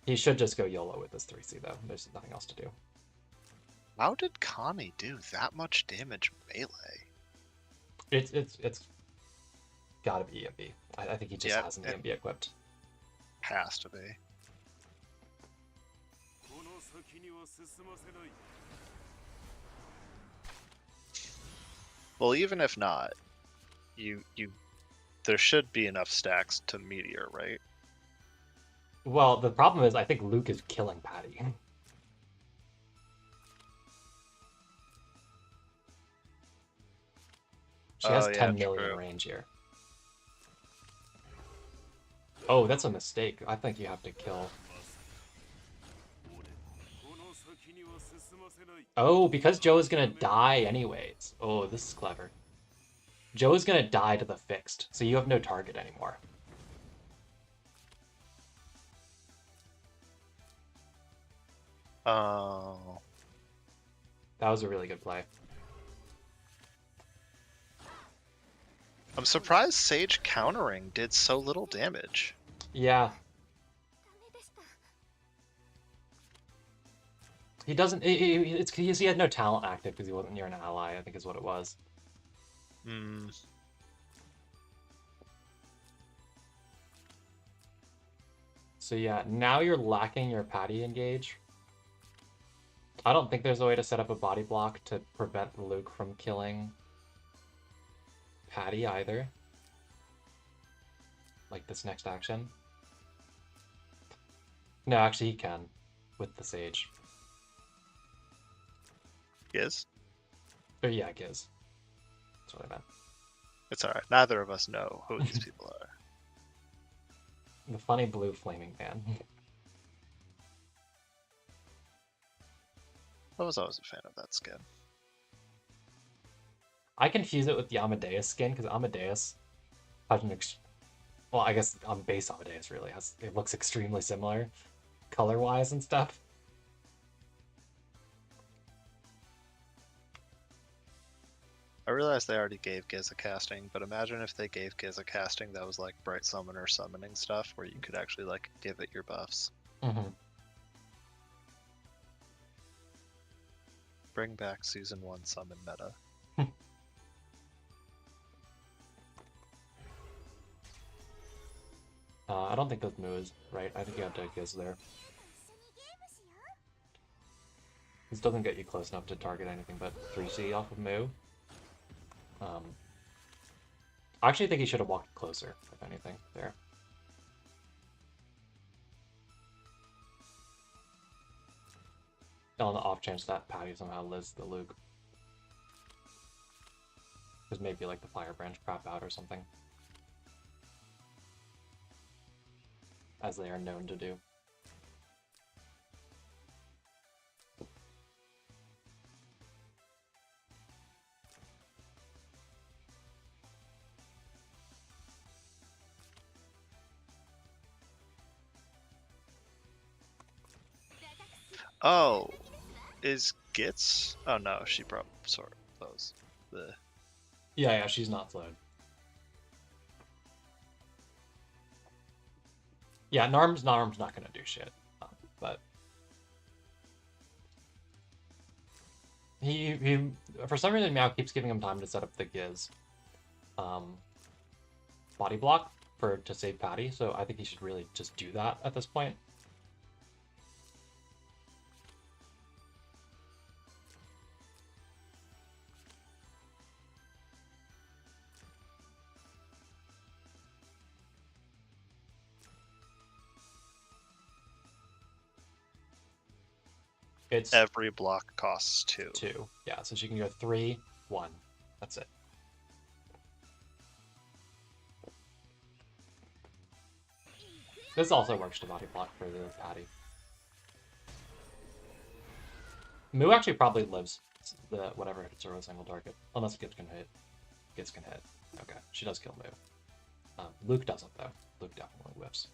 He should just go YOLO with this 3C, though. There's nothing else to do. How did Connie do that much damage melee? It's gotta be EMB. I think he just hasn't EMB equipped. Has to be. Well, even if not, there should be enough stacks to Meteor, right? Well, the problem is I think Luke is killing Patty. She has 10 million range here. Oh, that's a mistake. I think you have to kill. Oh, because Joe is gonna die anyways. Oh, this is clever. Joe is gonna die to the fixed, so you have no target anymore. Oh. That was a really good play. I'm surprised Sage countering did so little damage. Yeah. He doesn't. It's because he had no talent active because he wasn't near an ally, I think is what it was. Hmm. So yeah, now you're lacking your Patty engage. I don't think there's a way to set up a body block to prevent Luke from killing Patty either. Like this next action. No, actually he can with the Sage. Giz? Or yeah, Giz. That's what I meant. It's alright. Neither of us know who these people are. The funny blue flaming man. I was always a fan of that skin. I confuse it with the Amadeus skin because Amadeus has an well, I guess on base Amadeus really has it looks extremely similar, color-wise and stuff. I realized they already gave Giz a casting, but imagine if they gave Giz a casting that was like Bright Summoner summoning stuff, where you could actually like give it your buffs. Mm-hmm. Bring back Season 1 summon meta. I don't think those moves right. I think you have to Giz there. This doesn't get you close enough to target anything but 3C off of Moo. I actually think he should have walked closer, if anything, there. On the off chance that Patty somehow lives the Luke. Because maybe like the Fire Branch crap out or something. As they are known to do. Oh, is Gitz? Oh no, she brought sort those. The Yeah, she's not flowed. Yeah, Norm's not gonna do shit, but he for some reason Meow keeps giving him time to set up the Giz body block to save Patty, so I think he should really just do that at this point. It's every block costs 2. 2. Yeah, so she can go 3, 1. That's it. This also works to body block for the Patty. Moo actually probably lives the whatever hits her with a single target, unless Gibbs can hit. Gibbs can hit. Okay, she does kill Moo. Luke doesn't though. Luke definitely whiffs.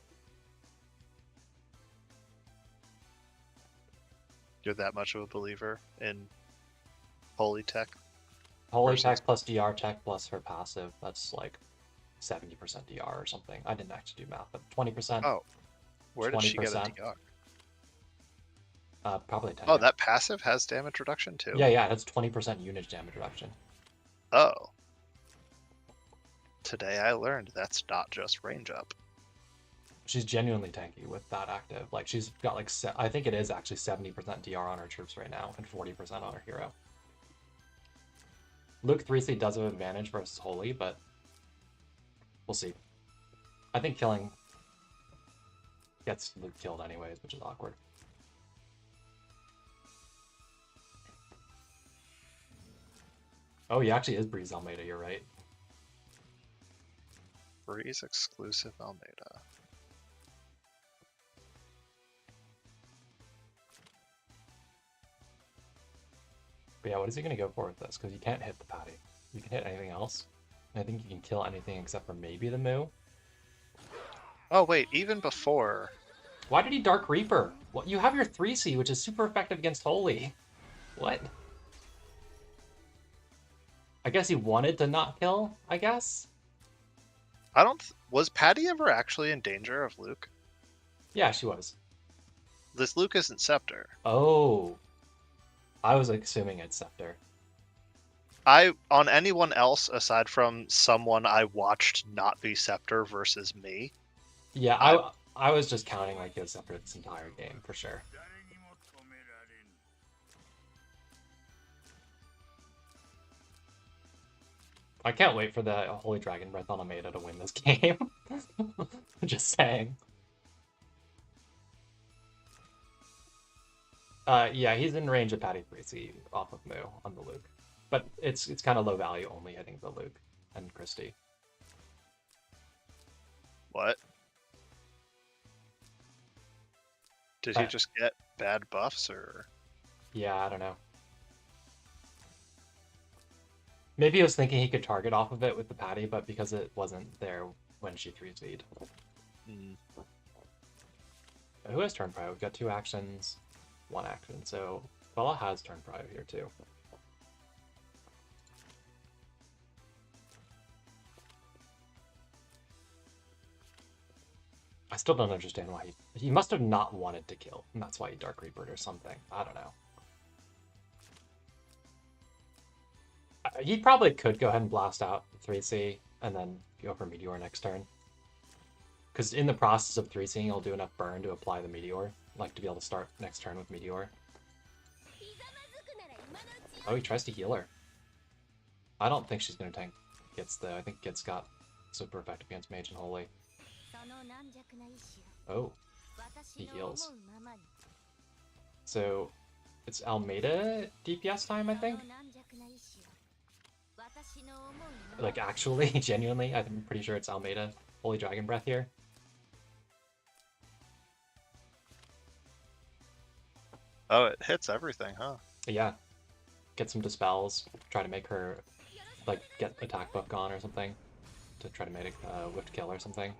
You're that much of a believer in holy tech? Holy tech plus DR tech plus her passive, that's like 70% DR or something. I didn't actually do math, but 20%. Oh, where did she get a DR? Probably 10. Oh, that passive has damage reduction too? Yeah, that's 20% unit damage reduction. Oh. Today I learned that's not just range up. She's genuinely tanky with that active. Like, she's got like, I think it is actually 70% DR on her troops right now, and 40% on her hero. Luke 3C does have an advantage versus Holy, but we'll see. I think killing gets Luke killed anyways, which is awkward. Oh, he actually is Breeze Almeida, you're right. Breeze exclusive Almeida. But yeah, what is he going to go for with this? Because you can't hit the Patty. You can hit anything else. I think you can kill anything except for maybe the Moo. Oh wait, even before... Why did he Dark Reaper? What? You have your 3C, which is super effective against Holy. What? I guess he wanted to not kill, I guess? I don't... Was Patty ever actually in danger of Luke? Yeah, she was. This Luke isn't Scepter. Oh. I was assuming it's Scepter. On anyone else aside from someone I watched not be Scepter versus me. Yeah, I was just counting like it was Scepter this entire game, for sure. I can't wait for the Holy Dragon Breath on Almeida to win this game. Just saying. Yeah, he's in range of Patty 3C off of Moo on the Luke. But it's kind of low value only, I think, the Luke and Christy. What? Did he just get bad buffs, or...? Yeah, I don't know. Maybe he was thinking he could target off of it with the patty, but because it wasn't there when she 3C'd. Mm. Who has turn prio? We've got 2 actions, 1 action. So Bella has turn prio here too. I still don't understand why he must have not wanted to kill, and that's why he Dark Reapered or something. I don't know. He probably could go ahead and blast out 3C and then go for Meteor next turn. Because in the process of 3C'ing, he'll do enough burn to apply the Meteor, like to be able to start next turn with Meteor. Oh, he tries to heal her. I don't think she's going to tank Gitz, though. I think Gitz got super effective against Mage and Holy. Oh, he heals. So, it's Almeida DPS time, I think? Like, actually, genuinely, I'm pretty sure it's Almeida. Holy Dragon Breath here. Oh, it hits everything, huh? Yeah. Get some dispels, try to make her, like, get attack buff gone or something. To try to make a whiffed kill or something.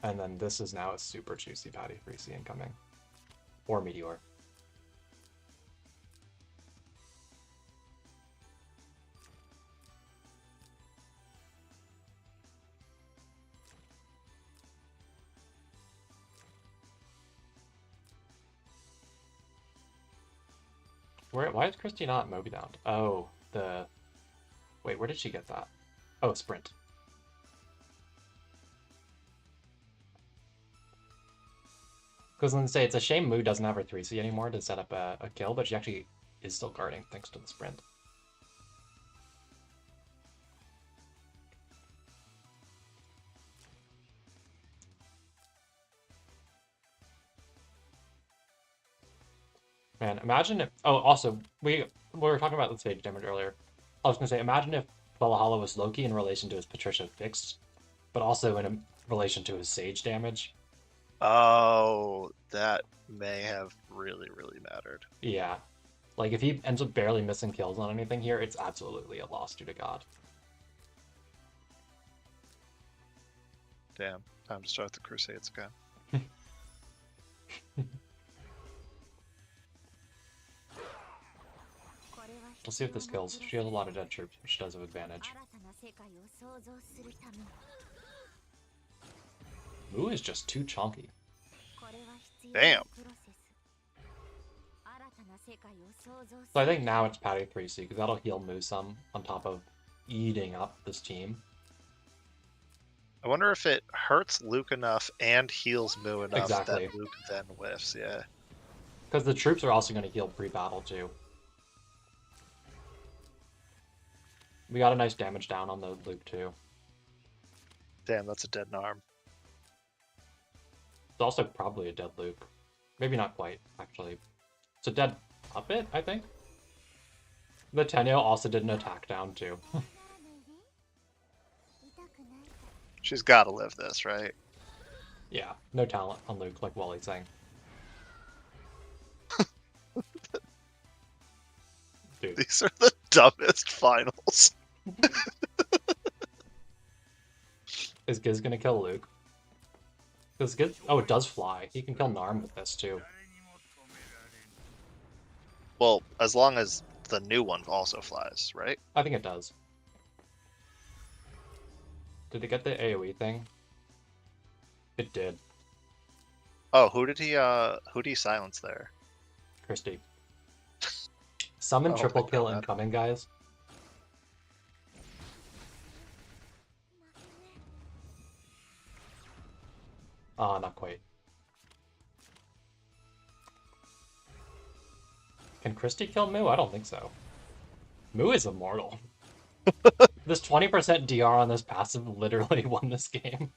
And then this is now a super juicy patty 3C incoming. Or Meteor. Why is Christy not Moby down? Oh, wait, where did she get that? Oh, sprint. Because let's say it's a shame Moo doesn't have her 3C anymore to set up a kill, but she actually is still guarding thanks to the sprint. Man, imagine if... Oh, also, we were talking about the stage damage earlier. I was going to say, imagine if Puellahalla was Loki in relation to his Patricia fixed, but also in relation to his Sage damage. Oh, that may have really, really mattered. Yeah. Like, if he ends up barely missing kills on anything here, it's absolutely a loss due to God. Damn, time to start the Crusades again. We'll see if this kills. She has a lot of dead troops, which does have advantage. Moo is just too chonky. Damn. So I think now it's Patty 3C, because that'll heal Moo some on top of eating up this team. I wonder if it hurts Luke enough and heals Moo enough Exactly. that Luke then whiffs, yeah. Because the troops are also going to heal pre-battle too. We got a nice damage down on the Luke too. Damn, that's a dead arm. It's also probably a dead Luke. Maybe not quite, actually. It's a dead puppet, I think. The Tenyo also did an attack down too. She's gotta live this, right? Yeah, no talent on Luke, like Wally's saying. Dude. These are the dumbest finals. Is Giz gonna kill Luke? Because Giz... Oh, it does fly. He can kill Narm with this too. Well, as long as the new one also flies, right? I think it does. Did it get the AoE thing? It did. Oh, who did he silence there? Christy. Summon Oh, triple my kill God. incoming, guys. Not quite. Can Christy kill Moo? I don't think so. Moo is immortal. This 20% DR on this passive literally won this game.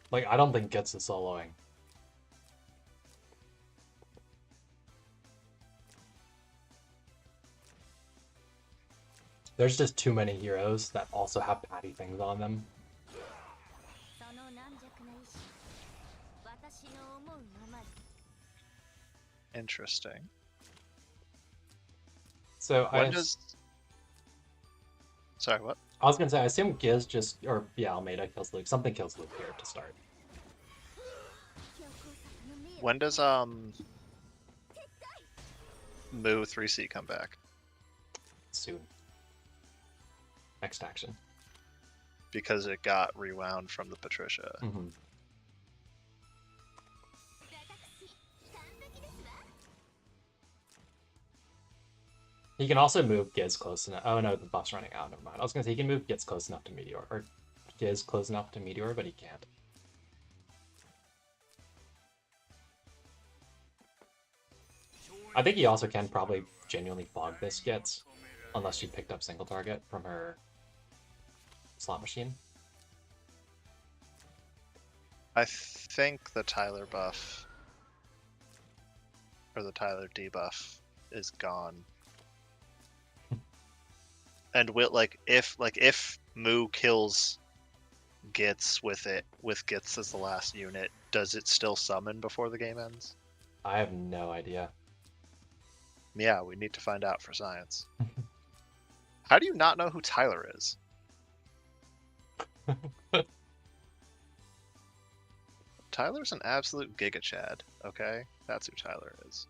Like, I don't think Gets is soloing. There's just too many heroes that also have patty things on them. Interesting. So Sorry, what? I was gonna say, I assume Giz just, or yeah, Almeida kills Luke. Something kills Luke here to start. When does Moo 3C come back? Soon. Next action. Because it got rewound from the Patricia. Mm-hmm. He can also move Giz close enough. Oh no, the buff's running out. Never mind. I was gonna say he can move Giz close enough to Meteor, or Giz close enough to Meteor, but he can't. I think he also can probably genuinely fog this Gitz, unless she picked up single target from her slot machine. I think the Tyler buff, or the Tyler debuff, is gone. And if Moo kills Gitz with Gitz as the last unit, does it still summon before the game ends? I have no idea. Yeah, we need to find out for science. How do you not know who Tyler is? Tyler's an absolute giga chad, okay? That's who Tyler is.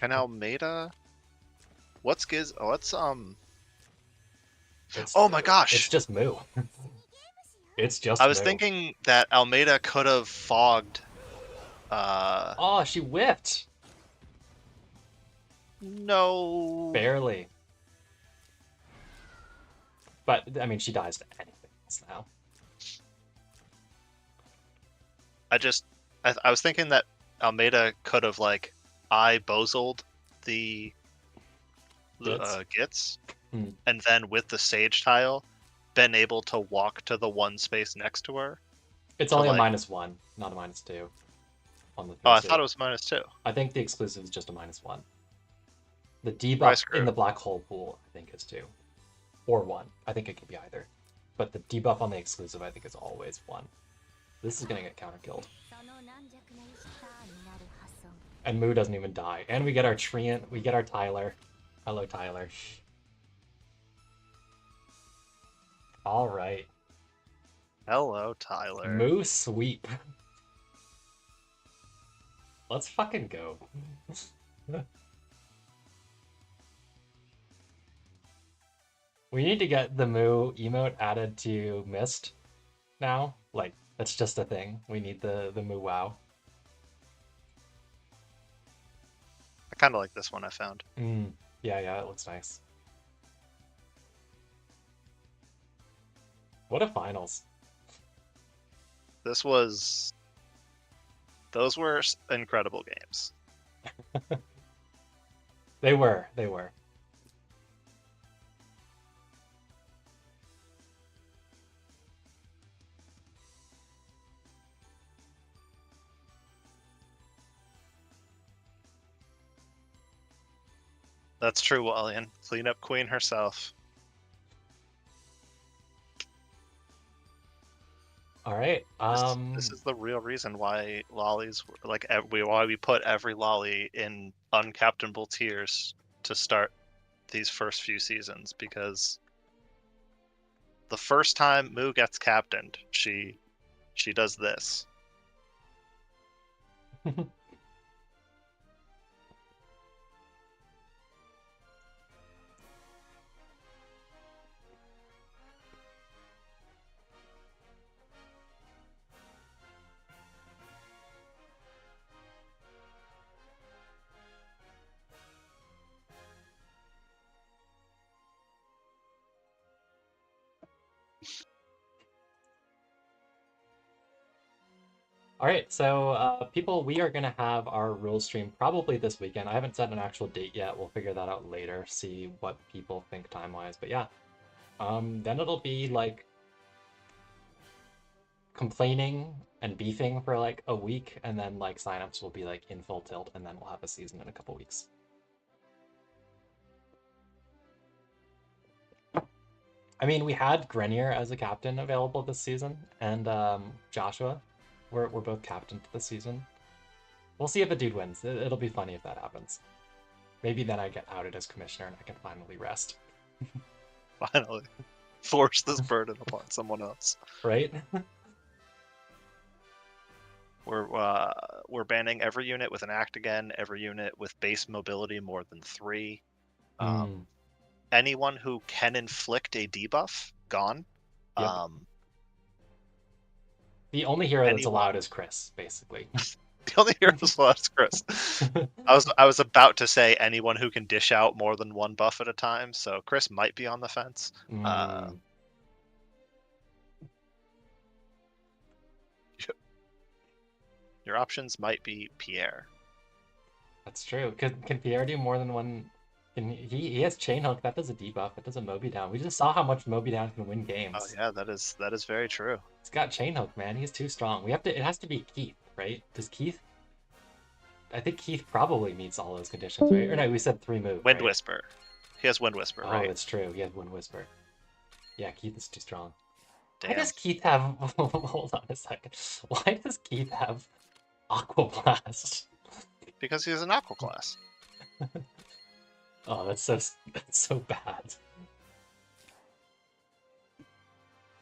And Almeida? What's Giz? Oh, oh my gosh! It's just Moo. It's just I was Moo. thinking that Almeida could have fogged. Oh, she whiffed! No. Barely. But, I mean, she dies to anything else now. I was thinking that Almeida could have, like, bozled the Gitz, and then with the Sage tile, been able to walk to the one space next to her. It's only a -1, not a -2. On the Oh, I thought it was -2. I think the exclusive is just a -1. The debuff in the black hole pool, I think, is 2. Or 1. I think it could be either. But the debuff on the exclusive, I think, is always 1. This is gonna get counter-killed. And Moo doesn't even die. And we get our Treant, we get our Tyler. Hello, Tyler. Alright. Hello, Tyler. Moo sweep. Let's fucking go. We need to get the Moo emote added to Mist now. Like, that's just a thing. We need the Moo wow. I kind of like this one I found. Yeah, it looks nice. What a finals. Those were incredible games. They were. That's true, Wallian. Clean up Queen herself. All right. This is the real reason why lollies, like, why we put every lolly in uncaptainable tiers to start these first few seasons, because the first time Moo gets captained, she does this. All right, so people, we are gonna have our rules stream probably this weekend. I haven't set an actual date yet. We'll figure that out later, see what people think time-wise. But yeah, then it'll be like complaining and beefing for like a week, and then like signups will be like in full tilt, and then we'll have a season in a couple weeks. I mean, we had Grenier as a captain available this season, and Joshua. We're both captains this season. We'll see if a dude wins. It'll be funny if that happens. Maybe then I get outed as commissioner and I can finally rest. Finally. Force this burden upon someone else. Right? We're banning every unit with an act again, every unit with base mobility more than 3. Anyone who can inflict a debuff, gone. Yep. The only hero that's allowed is Chris, basically. The only hero that's allowed is Chris. I was about to say anyone who can dish out more than 1 buff at a time, so Chris might be on the fence. Your options might be Pierre. That's true. Can Pierre do more than one? He has chain hook. That does a debuff. It does a Moby down. We just saw how much Moby down can win games. Oh yeah, that is very true. He's got chain hook, man. He's too strong. It has to be Keith, right? Does Keith? I think Keith probably meets all those conditions, right? Or no, we said 3 move. Wind right? Whisper. He has Wind Whisper, right? Oh, that's true. He has Wind Whisper. Yeah, Keith is too strong. Damn. Why does Keith have? Hold on a second. Why does Keith have Aqua Blast? Because he's an Aqua class. Oh, that's so bad.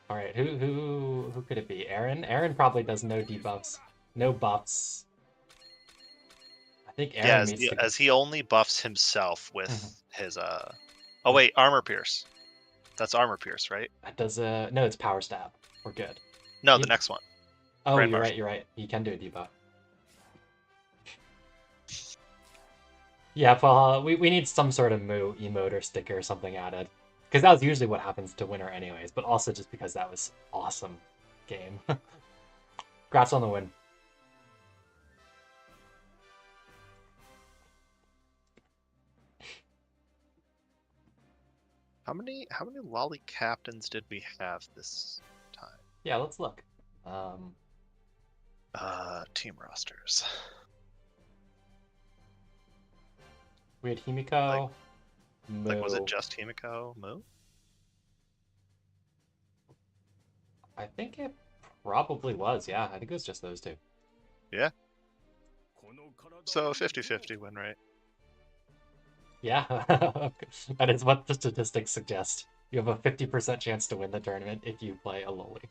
All right, who could it be? Aaron? Aaron probably does no debuffs, no buffs. I think Aaron as he only buffs himself with his Oh wait, Armor Pierce. That's Armor Pierce, right? That does no, it's Power Stab. We're good. No, the next one. Oh, Grand Marshal. You're right. He can do a debuff. Yeah, well, we need some sort of emote or sticker or something added. Because that was usually what happens to winner anyways, but also just because that was awesome game. Congrats on the win. How many lolly captains did we have this time? Yeah, let's look. Team rosters. We had Himiko, Like, was it just Himiko, Moo? I think it probably was, yeah. I think it was just those 2. Yeah. So 50-50 win rate. Yeah, that is what the statistics suggest. You have a 50% chance to win the tournament if you play a loli.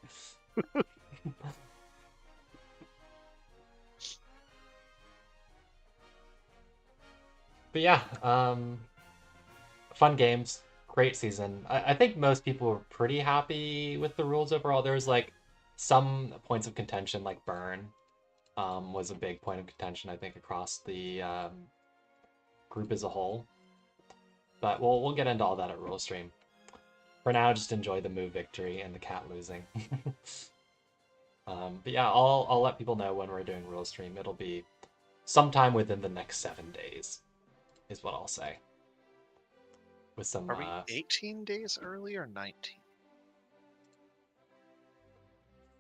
But yeah, fun games, great season. I think most people were pretty happy with the rules overall. There was like some points of contention, like burn was a big point of contention, I think, across the group as a whole. But we'll get into all that at Rule Stream. For now, just enjoy the move victory and the cat losing. But yeah, I'll let people know when we're doing Rule Stream. It'll be sometime within the next 7 days. Is what I'll say. With some. Are we 18 days early or 19?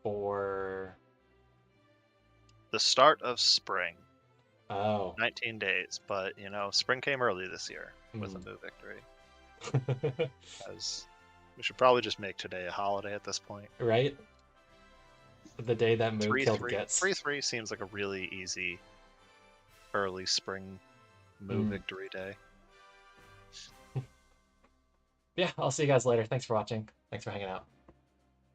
For the start of spring. Oh. 19 days, but you know, spring came early this year with a move victory. As we should probably just make today a holiday at this point. Right? The day that move killed gets. 3-3 seems like a really easy early spring move victory day. Yeah, I'll see you guys later. Thanks for watching. Thanks for hanging out.